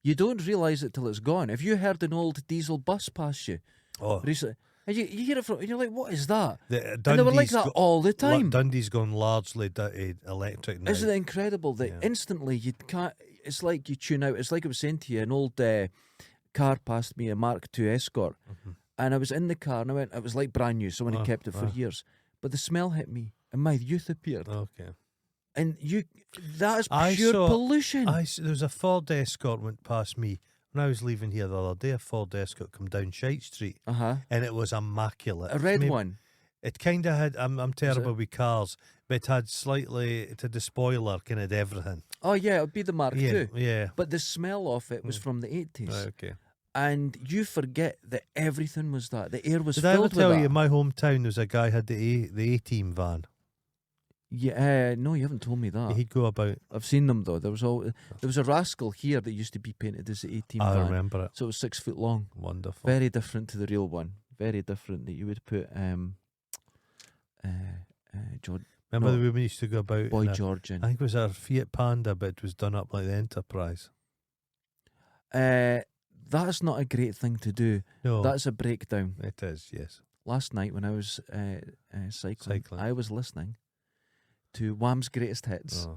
you don't realise it till it's gone. If you heard an old diesel bus pass you recently, and you hear it and you're like, what is that? And they were like that all the time. Dundee's gone largely electric now. Isn't it incredible that instantly you can't? It's like you tune out. It's like I was saying to you, an old car passed me, a Mark II Escort, and I was in the car and it was like brand new. Someone had kept it for years, but the smell hit me and my youth appeared. Okay. And that is pure pollution. There was a Ford Escort went past me when I was leaving here the other day. A Ford Escort come down Shite Street, and it was immaculate. A red one. It kind of had. I'm terrible with cars, but it had the spoiler, kind of everything. Oh yeah, it would be the Mark II. Yeah. But the smell of it was from the 80s. Right, okay. And you forget that everything was that. The air was Did filled I ever with tell that. you in my hometown there was a guy had the A-Team van? Yeah, no, you haven't told me that. He'd go about. I've seen them though. There was a Rascal here that used to be painted as the A-Team van. I remember it. So it was 6 foot long. Wonderful. Very different to the real one. Very different. That you would put Remember the women used to go about Boy George in. I think it was our Fiat Panda, but it was done up like the Enterprise. That's not a great thing to do. No, that's a breakdown. It is, yes. Last night when I was cycling, I was listening to Wham's greatest hits,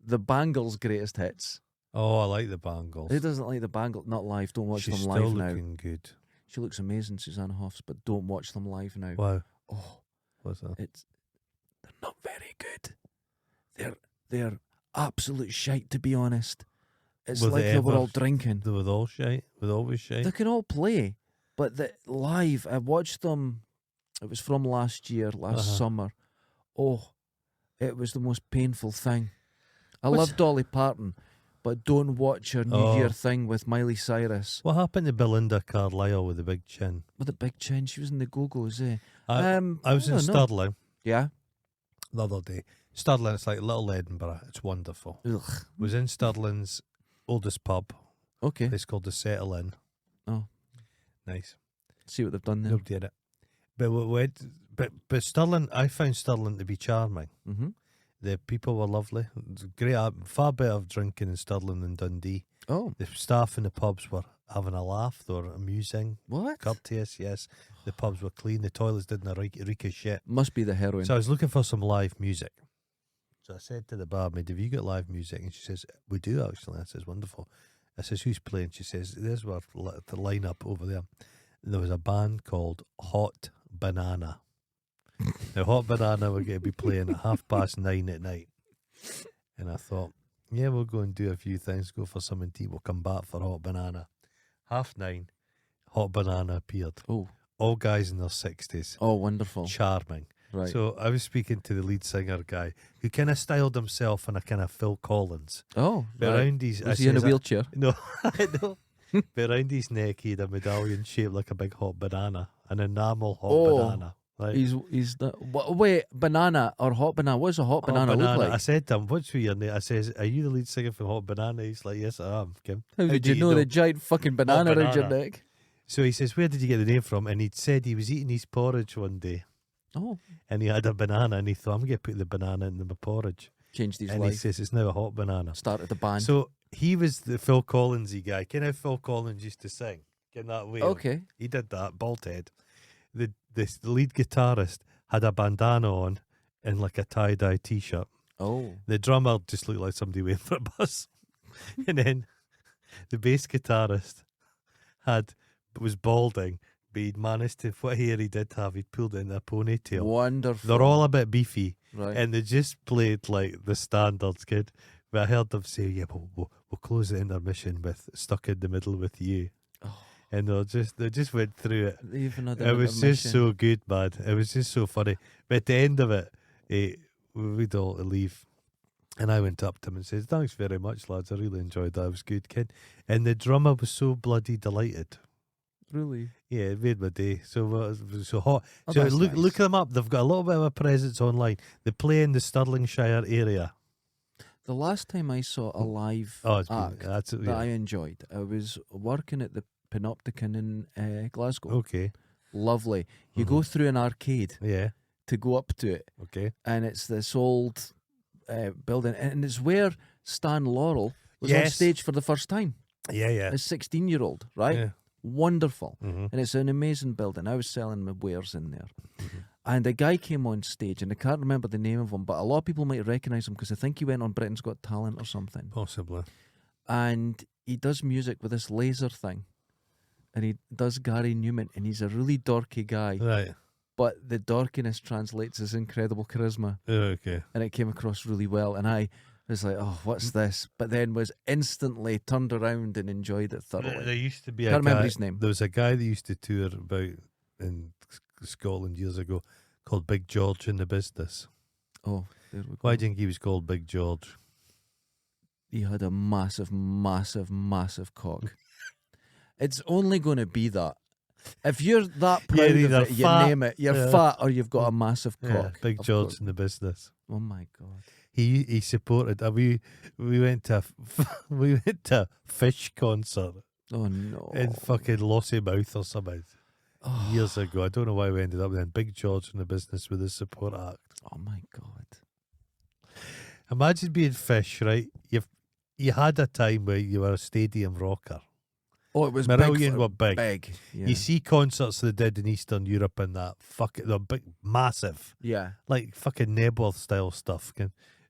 the Bangles' greatest hits. Oh, I like the Bangles. Who doesn't like the Bangles? Not live. Don't watch She's them live still now. Looking good. She looks amazing, Susanna Hoffs, but don't watch them live now. Wow. Oh, what's that? They're not very good. They're absolute shite, to be honest. It's like they were all drinking. They were all shite. With always shite. They can all play, but live. I watched them. It was from last summer. Oh, it was the most painful thing. I love Dolly Parton, but don't watch her New Year thing with Miley Cyrus. What happened to Belinda Carlisle with the big chin? With the big chin, she was in the Go-Go's. I was in Stirling. Yeah. The other day. Stirling, it's like Little Edinburgh. It's wonderful. Ugh. Was in Stirling's oldest pub. Okay. It's called the Settle Inn. Oh. Nice. See what they've done there. Nobody did it. But Stirling, I found Stirling to be charming. Mm-hmm. The people were lovely. It was great. Far better drinking in Stirling than Dundee. Oh. The staff in the pubs were having a laugh. They were amusing. What? Courteous, yes. The pubs were clean. The toilets didn't reek of shit. Must be the heroin. So I was looking for some live music. So I said to the barmaid, have you got live music? And she says, we do actually. I says, wonderful. I says, who's playing? She says, there's the lineup over there. And there was a band called Hot Banana. Now, Hot Banana were going to be playing at 9:30 at night. And I thought, yeah, we'll go and do a few things, go for something to eat. We'll come back for Hot Banana. 9:30, Hot Banana appeared. Oh. All guys in their 60s. Oh, wonderful. Charming. Right. So I was speaking to the lead singer guy who kind of styled himself in a kind of Phil Collins. Oh. But around his... Was he in a wheelchair? No, I know. But around his neck he had a medallion shaped like a big hot banana. An enamel hot banana. Right? He's the... Wait, banana or hot banana? What does a hot banana look like? I said to him, what's your name? I says, are you the lead singer for Hot Banana? He's like, yes, I am, Kim. How did you know the giant fucking banana around your neck? So he says, where did you get the name from? And he'd said he was eating his porridge one day. Oh. And he had a banana and he thought, I'm going to put the banana in my porridge. Changed his life. And he says, it's now a hot banana. Started the band. So he was the Phil Collinsy guy. Can how Phil Collins used to sing? Can that way? Okay. He did that, bald head. The lead guitarist had a bandana on and like a tie-dye t-shirt. Oh. The drummer just looked like somebody waiting for a bus. And then the bass guitarist was balding, but he'd managed to, what hair he did have, he'd pulled it in a ponytail. Wonderful. They're all a bit beefy. right. And they just played like the standards, kid. But I heard them say, yeah, we'll close the intermission with Stuck in the Middle with You. Oh. And they just went through it. Even It was just so good, man. It was just so funny. But at the end of it, we'd all leave. And I went up to him and said, thanks very much, lads. I really enjoyed that. It was good, kid. And the drummer was so bloody delighted. Really? Yeah, it made my day. So it was so hot. Oh, So that's nice. look them up. They've got a little bit of a presence online. They play in the Stirlingshire area. The last time I saw a live It's act been, that I enjoyed, I was working at the Panopticon in Glasgow. okay. Lovely. You go through an arcade Yeah. to go up to it, Okay. and it's this old building, and it's where Stan Laurel was on Yes. stage for the first time. Yeah. A 16-year-old, right? Yeah. Wonderful. Mm-hmm. And it's an amazing building. I was selling my wares in there. And a guy came on stage, and I can't remember the name of him, but a lot of people might recognise him because I think he went on Britain's Got Talent or something. Possibly. And he does music with this laser thing. And he does Gary Newman, and he's a really dorky guy. Right. But the dorkiness translates as incredible charisma. Okay. And it came across really well. And I was like, oh, what's this? But then was instantly turned around and enjoyed it thoroughly. There used to be Can't a remember guy. his name. There was a guy that used to tour about in Scotland years ago called Big George in the Business. Oh, there we go. Why do you think he was called Big George? He had a massive, massive, massive cock. It's only going to be that. If you're that proud of either it, you fat- name it. You're yeah. fat or you've got a massive Yeah, cock. Big Of George course. in the Business. Oh my God. He supported. We went to a Fish concert Oh no. in fucking Lossiemouth or something years ago. I don't know why we ended up there. Big George in the Business with his support act. Oh my God. Imagine being Fish, right? You had a time where you were a stadium rocker. Oh, it was Marillion big. were big. Big. Yeah. You see concerts they did in Eastern Europe and that. They're big, massive, Yeah. like fucking Nebworth style stuff.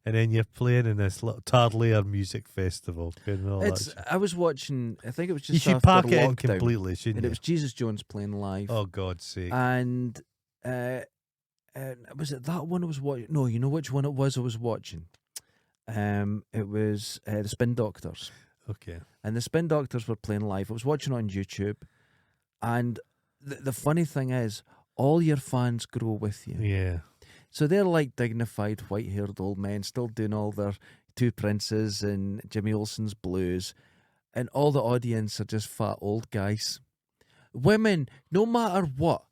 And then you're playing in this little Tardlair music festival. And all that shit. I was watching. I think it was just You should after pack it in lockdown, completely, shouldn't and you? it was Jesus Jones playing live. Oh, God's sake. And was it that one I was watching? No, you know which one it was I was watching? It was the Spin Doctors. Okay. And the Spin Doctors were playing live. I was watching on YouTube. And the funny thing is, all your fans grow with you. Yeah. So they're like dignified, white-haired old men still doing all their Two Princes and Jimmy Olsen's Blues. And all the audience are just fat old guys. Women, no matter what,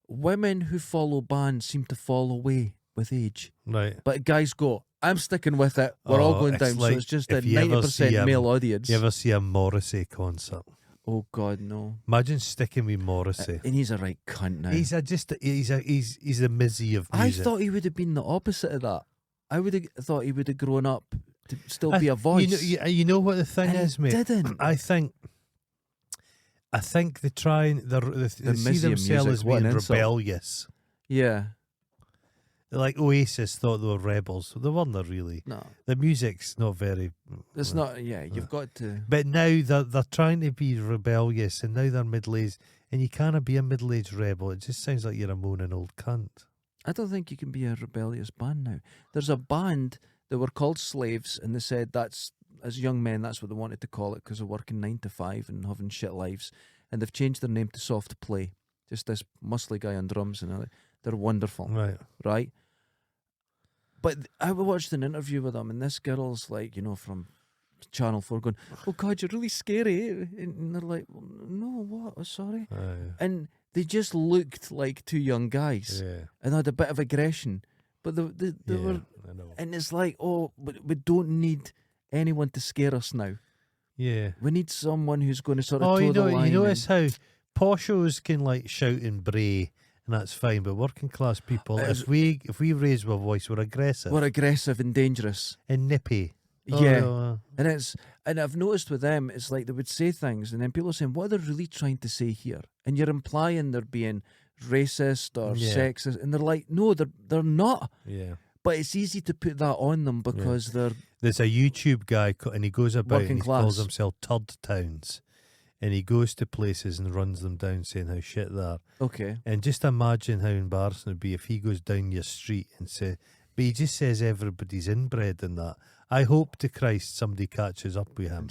women who follow bands seem to fall away with age. Right. But guys go, I'm sticking with it. We're all going it's down. like So it's just a if you ever see 90% male audience. You ever see a Morrissey concert? Oh, God, no. Imagine sticking with Morrissey. And he's a right cunt now. He's the Mizzy of I music. thought he would have been the opposite of that. I would have thought he would have grown up to still be a voice. You know what the thing And he is, mate? didn't. I think they try and they see Mizzy of themselves music, as what an being insult. rebellious. Yeah. Like Oasis thought they were rebels. They weren't really. No. The music's not very. It's not, yeah, you've got to. But now they're trying to be rebellious, and now they're middle-aged, and you can't be a middle-aged rebel. It just sounds like you're a moaning old cunt. I don't think you can be a rebellious band now. There's a band that were called Slaves, and they said that's, as young men, that's what they wanted to call it because they're working 9 to 5 and having shit lives. And they've changed their name to Soft Play. Just this muscly guy on drums, and they're wonderful. Right? But I watched an interview with them, and this girl's like, from Channel 4 going, oh God, you're really scary. And they're like, no, what? Oh, sorry. And they just looked like two young guys and had a bit of aggression. But they were, I know. and it's like, oh, but we don't need anyone to scare us now. Yeah. We need someone who's going to sort of toe you the line. You notice how poshos can like shout and bray, and that's fine. But working class people, if we raise our voice, we're aggressive. We're aggressive and dangerous. And nippy. Yeah. And I've noticed with them, it's like they would say things, and then people are saying, what are they really trying to say here? And you're implying they're being racist or sexist, and they're like, no, they're not. Yeah. But it's easy to put that on them because they're There's a YouTube guy, and he goes about Working and he calls class. himself Turd Towns. And he goes to places and runs them down saying how shit they are. okay. And just imagine how embarrassing it would be if he goes down your street and say, but he just says everybody's inbred and that. I hope to Christ somebody catches up with him.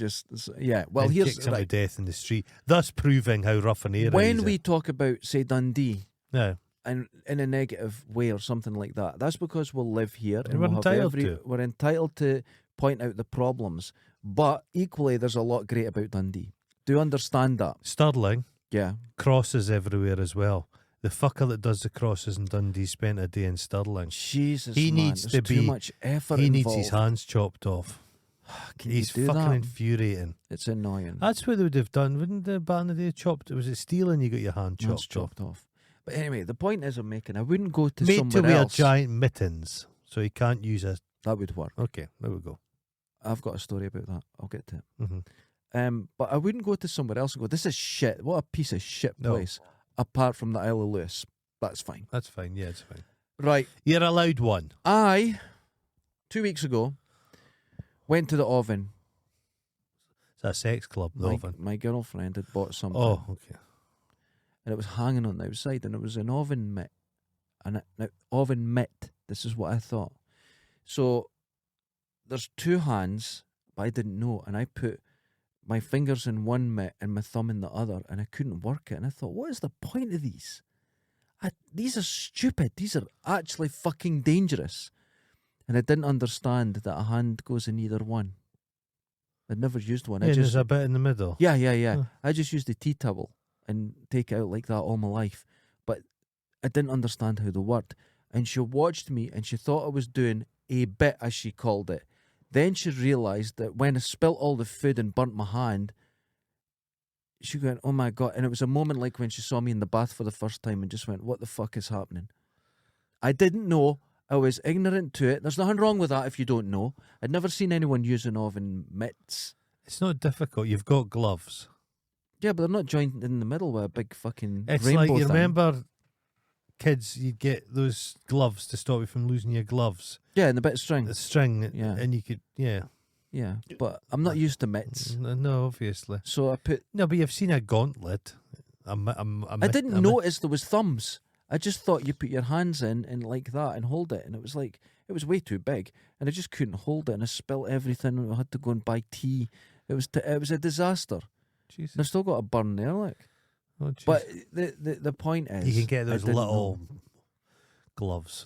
Well, and here's kicks him to death in the street, thus proving how rough an area when he's we in. talk about, say, Dundee, Yeah. and in a negative way or something like that. That's because we'll live here and We're we'll have entitled to. we're entitled to point out the problems. But equally, there's a lot great about Dundee. Do you understand that? Stirling, Yeah. crosses everywhere as well. The fucker that does the crosses in Dundee spent a day in Stirling. Jesus, He man, needs there's to too be- much effort He involved. needs his hands chopped off. Can He's you do fucking that? infuriating. It's annoying. That's what they would have done, wouldn't they? Back in the day, chopped. Was it stealing? You got your hand Hands chopped off. But anyway, the point is I'm making, I wouldn't go to Made somewhere to wear else. giant mittens, so he can't use a. That would work. Okay, there we go. I've got a story about that. I'll get to it. Mm-hmm. But I wouldn't go to somewhere else and go, this is shit. What a piece of shit No. place. Apart from the Isle of Lewis. That's fine. That's fine. Yeah, it's fine. Right. You're allowed one. I, 2 weeks ago, went to the oven. It's a sex club, the oven. My girlfriend had bought something. Oh, okay. And it was hanging on the outside, and it was an oven mitt. Now, oven mitt, this is what I thought. So, there's two hands, but I didn't know, and I put my fingers in one mitt and my thumb in the other, and I couldn't work it. And I thought, what is the point of these? These are stupid. These are actually fucking dangerous. And I didn't understand that a hand goes in either one. I'd never used one. Yeah, there's a bit in the middle. Yeah. Huh. I just used the tea towel and take it out like that all my life. But I didn't understand how they worked. And she watched me and she thought I was doing a bit, as she called it. Then she realised that when I spilt all the food and burnt my hand, she went, oh my God. And it was a moment like when she saw me in the bath for the first time and just went, what the fuck is happening? I didn't know. I was ignorant to it. There's nothing wrong with that if you don't know. I'd never seen anyone using oven mitts. It's not difficult. You've got gloves. Yeah, but they're not joined in the middle with a big fucking It's rainbow like, you thing. remember, kids, you'd get those gloves to stop you from losing your gloves. Yeah, and a bit of string. The string, Yeah. and you could, yeah. Yeah, but I'm not used to mitts. No, obviously. So I put... No, but you've seen a gauntlet. I didn't notice there was thumbs. I just thought you put your hands in and like that and hold it. And it was like, it was way too big. And I just couldn't hold it. And I spilt everything. And I had to go and buy tea. It was a disaster. Jesus. And I've still got a burn there, like. Oh, jeez. But the point is... You can get I those didn't little know. gloves,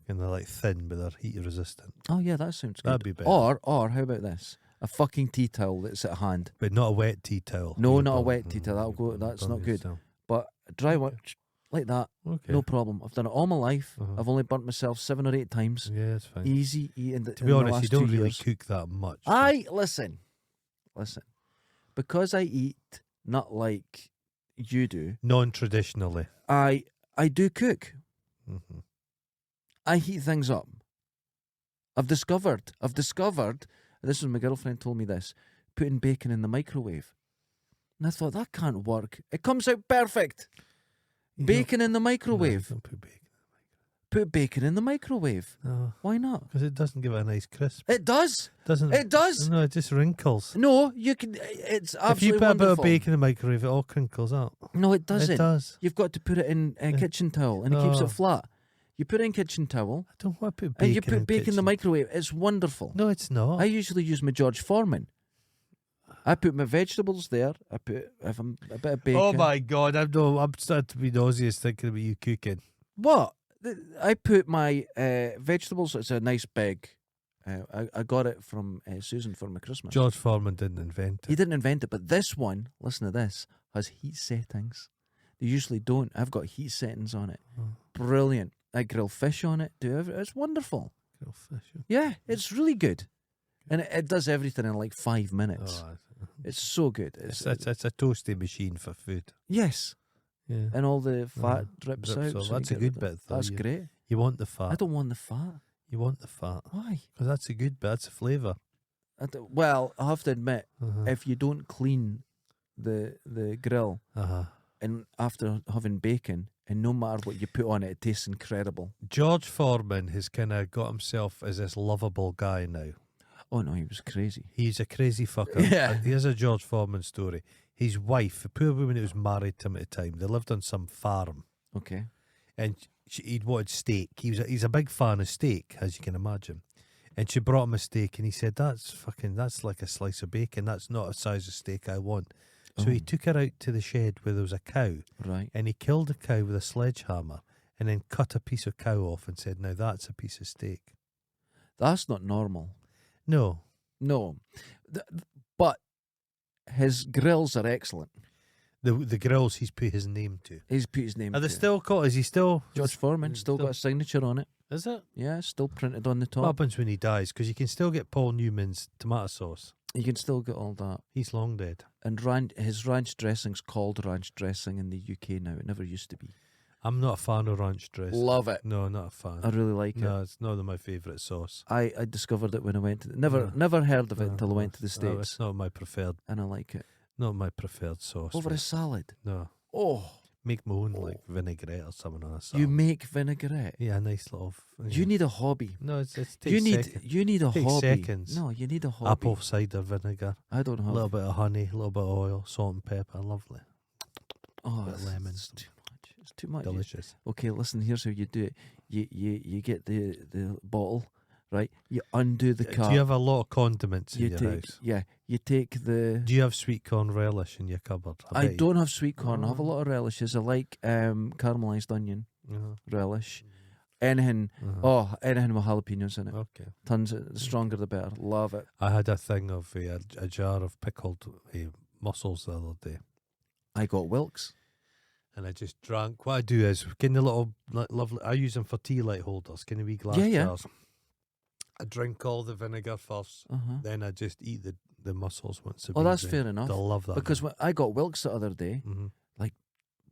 and they're like thin, but they're heat resistant. Oh, yeah, that sounds good. That'd be better. Or how about this? A fucking tea towel that's at hand. But not a wet tea towel. No, You're not a done. wet tea towel. That'll go. You've That's done not good. yourself. But a dry one, like that, Okay. no problem. I've done it all my life. Uh-huh. I've only burnt myself 7 or 8 times. Yeah, it's fine. Easy. To be honest, you don't really years. cook that much. Listen. Because I eat not like you do, Non-traditionally. I do cook. Mm-hmm. I heat things up. I've discovered, this was my girlfriend told me this, putting bacon in the microwave. And I thought, that can't work. It comes out perfect. Bacon in the microwave. Don't put bacon. Put bacon in the microwave. No, Why not? because it doesn't give it a nice crisp. It does. Doesn't It does. No, it just wrinkles. No, you can. It's If absolutely you put a bit wonderful. of bacon in the microwave, it all crinkles up. No, it doesn't. It does. You've got to put it in a kitchen towel, and it keeps Oh. it flat. You put it in kitchen towel, I don't want to put bacon and you put bacon in the kitchen. microwave. It's wonderful. No, it's not. I usually use my George Foreman. I put my vegetables there. I put a bit of bacon. Oh my God! I'm starting to be nauseous thinking about you cooking. What? I put my vegetables. It's a nice big. I got it from Susan for my Christmas. George Foreman didn't invent it. He didn't invent it, but this one, listen to this, has heat settings. They usually don't. I've got heat settings on it. Oh. Brilliant. I grill fish on it. It's wonderful. Grill fish. Yeah, it's really good. And it does everything in like 5 minutes. Oh, It's so good. it's a toasty machine for food. Yes. Yeah. And all the fat drips drips out. off. so you That's a get good rid of- bit, though. That's You- great. You want the fat. I don't want the fat. You want the fat. Why? Because that's a good bit. That's a flavour. Well, I have to admit, Uh-huh. if you don't clean the grill Uh-huh. and after having bacon, and no matter what you put on it, it tastes incredible. George Foreman has kind of got himself as this lovable guy now. Oh no, he was crazy. He's a crazy fucker. Yeah. Here's a George Foreman story. His wife, the poor woman who was married to him at the time, they lived on some farm, Okay. and he'd wanted steak. He's a big fan of steak, as you can imagine. And she brought him a steak, and he said, that's like a slice of bacon. That's not a size of steak I want. So he took her out to the shed where there was a cow, Right. and he killed the cow with a sledgehammer, and then cut a piece of cow off and said, now that's a piece of steak. That's not normal. No. No. But his grills are excellent. The grills he's put his name to. He's put his name Are they to. still called? Is he still? George Foreman, still got a signature on it. Is it? Yeah, still printed on the What top. happens when he dies? Because you can still get Paul Newman's tomato sauce. You can still get all that. He's long dead. And his ranch dressing's called ranch dressing in the UK now. It never used to be. I'm not a fan of ranch dressing. Love it. No, not a fan. I really like No, it. it's not my favourite sauce. I discovered it when I went to No. never heard of it No, until I went to the no, States, it's not my preferred. and I like it. Not my preferred sauce. Over a mate. salad. No, Oh, make my own like vinaigrette or something on a salad. you make vinaigrette. Yeah, a nice little. You need a hobby. No, it takes You need seconds. you need a Takes hobby. seconds. No, you need a hobby. Apple cider vinegar, I don't a have. little bit of honey, a little bit of oil, salt and pepper. Lovely, Oh, bit of lemon. It's too much. It's too much. delicious. Okay, listen. Here's how you do it. You get the bottle, right? You undo the cap. Do you have a lot of condiments in You your take house? you take the. Do you have sweet corn relish in your cupboard? I bet you- don't have sweet corn. I have a Oh. lot of relishes. I like caramelized onion Uh-huh, relish. Anything. uh-huh. Oh, anything with jalapenos in it. Okay. Tons. The stronger the better. Love it. I had a thing of a jar of pickled mussels the other day, I got Wilkes. and I just drank. What I do is, can the little lovely. I use them for tea light holders. Can the wee glass Yeah, yeah. jars? I drink all the vinegar first, Uh-huh. then I just eat the mussels once a Oh, that's fair enough. I love that Because when I got Wilkes the other day, hmm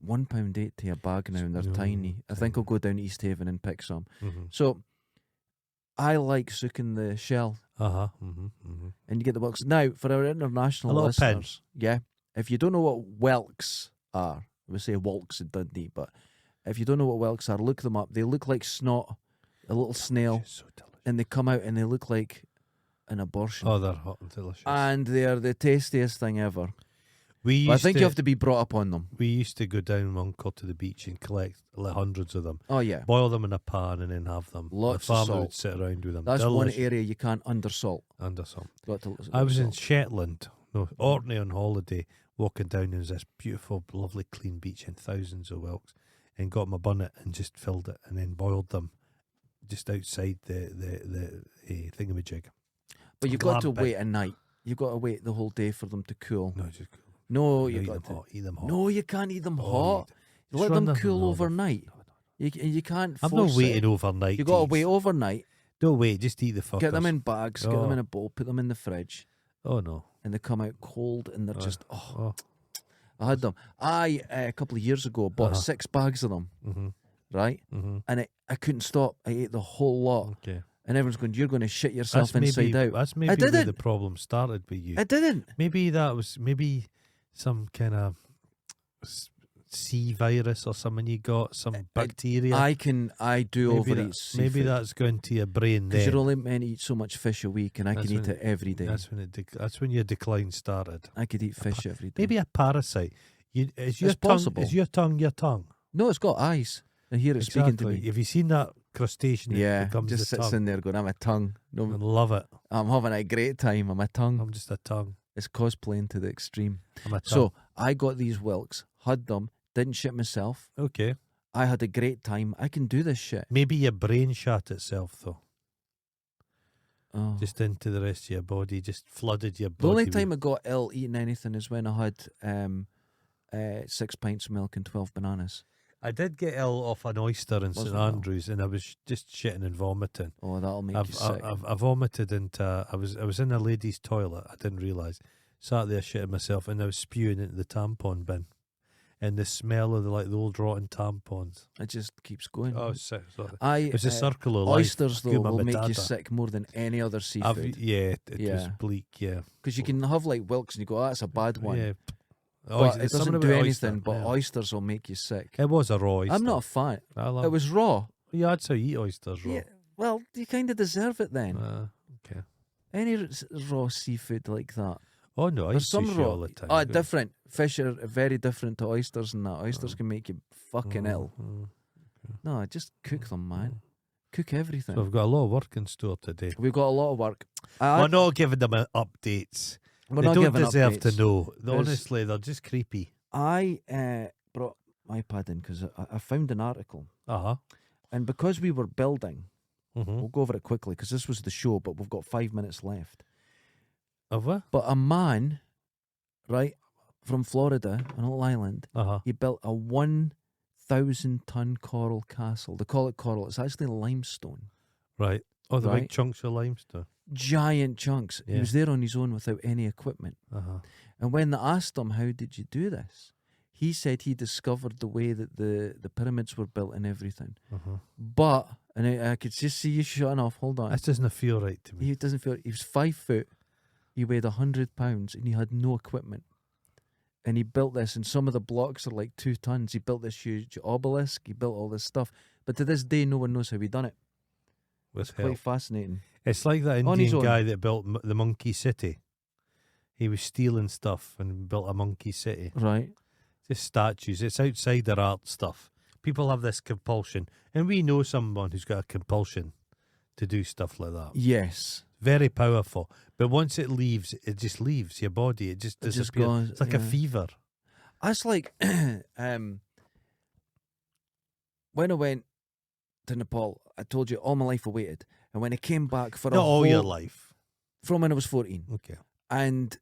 £1.80 a bag now, and they're No, tiny. I think tiny. I'll go down to East Haven and pick some. hmm So I like soaking the shell, Uh-huh. Hmm. and you get the Wilkes. Now, for our international A little pin. listeners, yeah, if you don't know what Welks are, we say Walks in Dundee, but if you don't know what Welks are, look them up. They look like snot, a little snail, So delicious. and they come out and they look like an abortion. Oh, they're hot and delicious. And they are the tastiest thing ever. we But I used think to, you have to be brought up on them. we used to go down with Uncle to the beach and collect like hundreds of them. Oh, yeah. Boil them in a pan and then have them. Lots the of farmer salt. would sit around with them. That's one Delicious. area you can't undersalt. Under some. Got to, I was in salt. Shetland, no, Orkney on holiday, walking down. There was this beautiful, lovely, clean beach and thousands of whelks, and got my bunnet and just filled it and then boiled them just outside the thingamajig. But you've got to glamping. wait a night. You've got to wait the whole day for them to cool. No, just No, eat you them got to. hot. Eat them hot. No, you can't eat them Oh, hot. You let Just run them cool no, no. overnight. No, no. You can't. I'm force not waiting it. overnight. You got to teas. wait overnight. Don't wait. Just eat the fuckers. Get them in bags. Get them Oh. in a bowl. Put them in the fridge, Oh no. and they come out cold, and they're Oh. just. Oh, Oh. I had them. A couple of years ago bought Uh-huh. 6 bags of them. Mm-hmm. Right, Mm-hmm. and I couldn't stop. I ate the whole lot, Okay. and everyone's going, "You're going to shit yourself That's inside maybe out." that's maybe where didn't. the problem started with you. I didn't. Maybe that was some kind of sea virus or something you got, some bacteria. I do maybe overeat maybe seafood. that's going to your brain Because then. you're only meant to eat so much fish a week, and I That's can eat when- it every day. That's when your decline started. I could eat fish every day. Maybe a parasite. Is your It's tongue? possible. Is your tongue your tongue? No, it's got eyes. I hear it speaking to me. Have you seen that crustacean? that Yeah, becomes just the sits tongue. in there going, "I'm a tongue. I No, love it. I'm having a great time. I'm a tongue." I'm just a tongue. It's cosplaying to the extreme. I'm a tongue. So I got these Wilkes, had them, didn't shit myself. Okay. I had a great time. I can do this shit. Maybe your brain shot itself though, Oh. just into the rest of your body, just flooded your The body. only with- time I got ill eating anything is when I had 6 pints of milk and 12 bananas. I did get ill off an oyster in Wasn't St it? Andrews, and I was just shitting and vomiting. Oh, that'll make you sick. I vomited into. I was in a lady's toilet. I didn't realise. Sat there shitting myself, and I was spewing into the tampon bin, and the smell of the old rotten tampons. It just keeps going. Oh, sick. Sorry. It It's a circle of life. oysters, though, Guma will make you matata. sick more than any other seafood. Yeah, it was Yeah. bleak. Yeah, Because you can have like Wilkes and you go, "Oh, that's a bad one." yeah. but it something doesn't do about anything. oyster, But yeah. oysters will make you sick. It was a raw oyster. I'm not a fan. I love It was raw. Yeah, I'd say eat oysters raw. Yeah, well, you kind of deserve it then. Okay. Any raw seafood like that. Oh no, I eat There's some sushi raw. all the time. Oh, Good. different. Fish are very different to oysters and that. Oysters can make you fucking ill. No, just cook them, man. Cook everything. So we've got a lot of work in store today. We've got a lot of work. We're not giving them updates. We're They not don't giving deserve to updates. know. There's- Honestly, they're just creepy. I brought my iPad in because I found an article. Uh-huh. And because we were building, Mm-hmm. we'll go over it quickly because this was the show, but we've got 5 minutes left. Of what? But a man, right, from Florida, an little island, Uh-huh. he built a 1,000-ton coral castle. They call it coral. It's actually limestone. Right. Oh, the Right. big chunks of limestone. Giant chunks. He Yeah. was there on his own without any equipment. Uh-huh. And when they asked him, how did you do this? He said he discovered the way that the pyramids were built and everything. Uh-huh. But, and I could just see you shutting off. Hold on. This doesn't feel right to me. He doesn't feel. He was 5 foot. He weighed 100 pounds, and he had no equipment. And he built this, and some of the blocks are like 2 tons. He built this huge obelisk. He built all this stuff, but to this day, no one knows how he done it. With It's quite help. fascinating. It's like that On his Indian own. guy that built the Monkey City. He was stealing stuff and built a monkey city. Right. Just statues. It's outside their art stuff. People have this compulsion, and we know someone who's got a compulsion to do stuff like that. Yes. Very powerful, but once it leaves, it just leaves your body. It just It just disappears. goes, It's like a yeah. fever. That's like when I went to Nepal, I told you all my life I waited. And when I came back for Not a all whole, your life. from when I was 14. Okay. And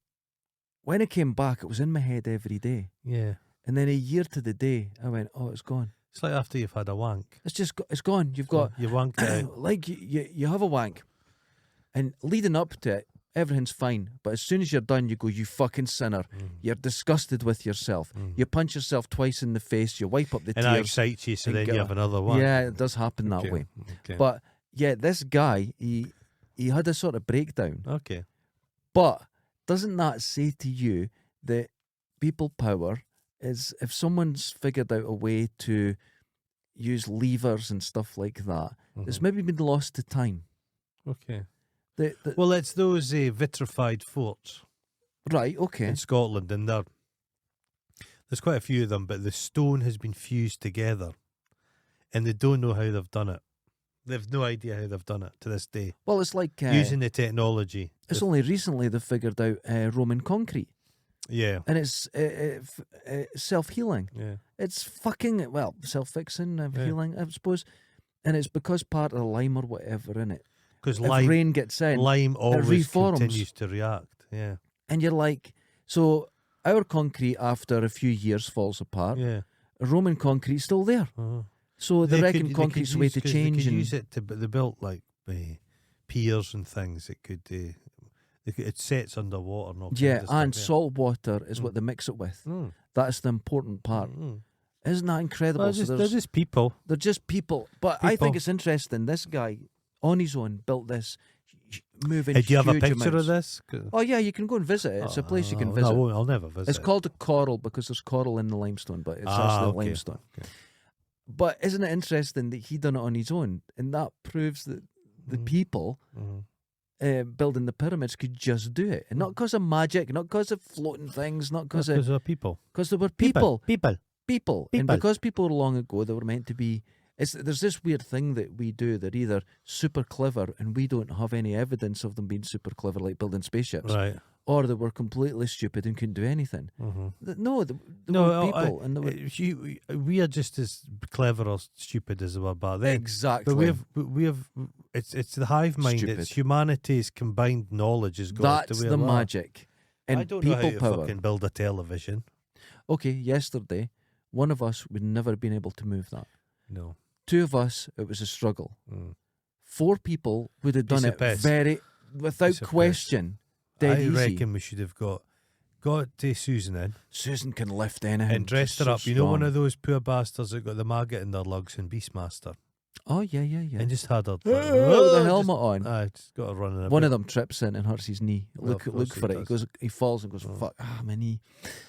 when I came back, it was in my head every day. Yeah. And then a year to the day, I went, oh, it's gone. It's like after you've had a wank. It's just, it's gone. You've got, You wanked it out. like you have a wank. And leading up to it, everything's fine. But as soon as you're done, you go, you fucking sinner. You're disgusted with yourself. You punch yourself twice in the face. You wipe up the And that tears. excites you, so and then go- you have another one. Yeah, it does happen that way. Okay. But yeah, this guy, he had a sort of breakdown. Okay. But doesn't that say to you that people power is if someone's figured out a way to use levers and stuff like that, it's maybe been lost to time. Okay. The, Well, it's those vitrified forts right, okay. in Scotland, and there's quite a few of them, but the stone has been fused together, and they don't know how they've done it. They've no idea how they've done it to this day. Well, it's like Using the technology. it's only recently they figured out Roman concrete, Yeah. and it's self-healing. Yeah. It's fucking self-fixing, Yeah. healing, I suppose, and it's because part of the lime or whatever in it. Because If lime, rain gets in, lime always reforms. continues to react. Yeah. and you're like, so our concrete after a few years falls apart. Yeah. Roman concrete's still there, Uh-huh. so they reckon could concrete's the way use- to 'cause change. They could And use it to, but they built like piers and things. It could, it sets underwater. And all kinds yeah, of stuff, and yeah. salt water is what they mix it with. Mm. That's the important part. Isn't that incredible? Well, So they're just people. they're just people. But I think People. it's interesting. This guy, on his own, built this moving. Hey, do you have a huge picture amounts. of this? Oh yeah, you can go and visit it. It's a place you can No, visit. I'll never visit. It's called a coral because there's coral in the limestone, but it's Ah, actually okay. limestone. Okay. But isn't it interesting that he done it on his own, and that proves that the people building the pyramids could just do it, and not because of magic, not because of floating things, not because Because of people. they were people, People. and People. because people long ago they were meant to be. There's this weird thing that we do. They're either super clever, and we don't have any evidence of them being super clever, like building spaceships, Right. or they were completely stupid and couldn't do anything. No, they No, were people, and they were we are just as clever or stupid as they were back then. exactly. But we have. It's the hive mind. Stupid. It's humanity's combined knowledge has got us That's to where the we are. magic. And I don't people know how to power. fucking build a television. Okay, yesterday, one of us would never have been able to move that. No. 2 of us, it was a struggle. Mm. 4 people would have done Piece of it piss. very, without Piece of piss. question, dead I easy. reckon we should have got Susan in Susan can lift anything. and dressed She's her so up. You know, one strong. of those poor bastards that got the maggot in their lugs and Beastmaster. Oh, yeah. and just had her With the helmet on. I just got to run in a One bit. of them trips in and hurts his knee. Well, Look of course for he it. He does. he falls and goes, fuck, my knee.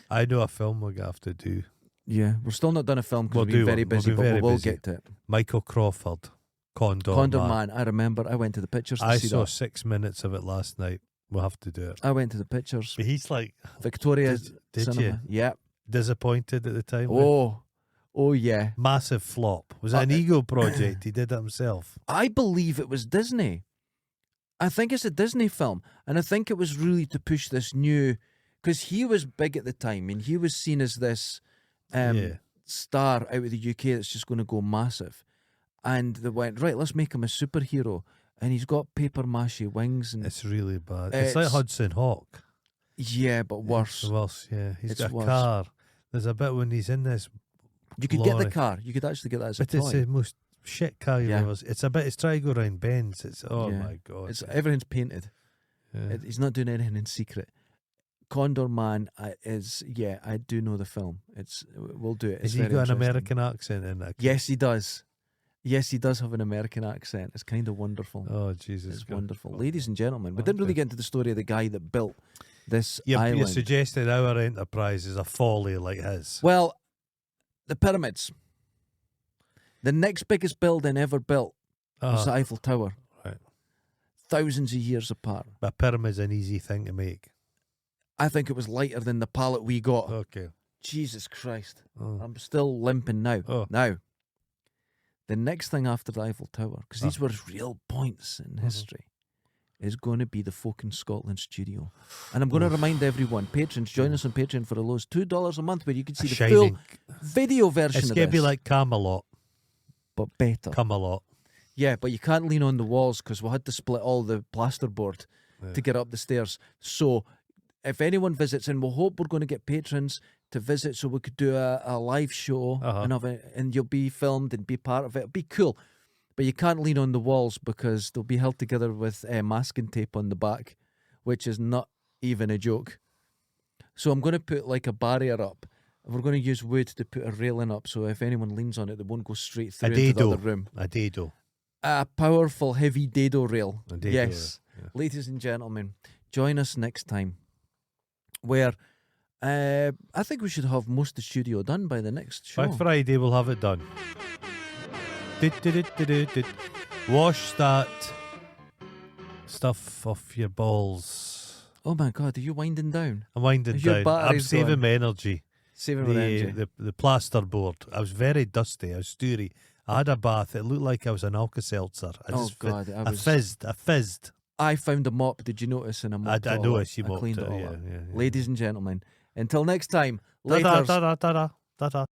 I know a film we're going to have to do. Yeah, we're still not done a film because We'll we've been do very one. We'll busy, be but very we will busy. get to it. Michael Crawford, Condor Man. I remember. I went to the pictures to I see saw that. 6 minutes of it last night. We'll have to do it. I went to the pictures. But he's like, Victoria did Cinema. you? Yeah. Disappointed at the time. Oh, yeah. Massive flop. Was it an ego project? He did it himself. I believe it was Disney. I think it's a Disney film. And I think it was really to push this new... Because he was big at the time and he was seen as this star out of the UK that's just going to go massive. And they went, right, let's make him a superhero. And he's got paper mache wings. And It's really bad. It's like Hudson Hawk. yeah, but worse. It's worse, yeah. He's It's got a worse. car. There's a bit when he's in this, You could get the lorry. car. You could actually get that as a but it's toy. the most shit car you've Yeah. ever seen. It's a bit, it's trying to go around bends. It's, oh Yeah. my God. Everything's painted. Yeah. He's not doing anything in secret. Condor Man is, I do know the film. We'll do it. It's Has he very got an interesting. American accent in it? Yes, he does. Yes, he does have an American accent. It's kind of wonderful. Oh, Jesus. It's God. wonderful. Ladies and gentlemen, we didn't really Okay. get into the story of the guy that built this You're island. suggesting our enterprise is a folly like his. Well, the pyramids. The next biggest building ever built was the Eiffel Tower. Right. Thousands of years apart. But a pyramid's an easy thing to make. I think it was lighter than the pallet we got. Okay. Jesus Christ. Oh. I'm still limping now. Oh. Now, the next thing after the Eiffel Tower, because these Oh. were real points in history, is going to be the Folk in Scotland studio. And I'm going to remind everyone, patrons, join us on Patreon for a low as $2 a month where you can see the Shining. full video version It's of going to this. be like Camelot. but better. Camelot. Yeah, but you can't lean on the walls because we had to split all the plasterboard Yeah. to get up the stairs. So if anyone visits, and we'll hope we're going to get patrons to visit so we could do a live show and you'll be filmed and be part of it. It'll be cool. But you can't lean on the walls because they'll be held together with masking tape on the back, which is not even a joke. So I'm going to put like a barrier up. We're going to use wood to put a railing up so if anyone leans on it, they won't go straight through into the other room. A dado. A powerful, heavy dado rail. A dado, Yes. yeah. Ladies and gentlemen, join us next time where I think we should have most of the studio done by the next show. By Friday, we'll have it done. Wash that stuff off your balls. Oh my God, are you winding down? I'm winding Is your down. I'm batteries saving going? my energy. Saving with energy. The plaster board. I was very dusty. I was stewy. I had a bath. It looked like I was an Alka-Seltzer. Oh God, I fizzed. I found a mop. Did you notice? And I mopped I it all noticed up. you I mopped cleaned it, it all yeah, up. yeah. Ladies and gentlemen, until next time, Da later. da da da da da da.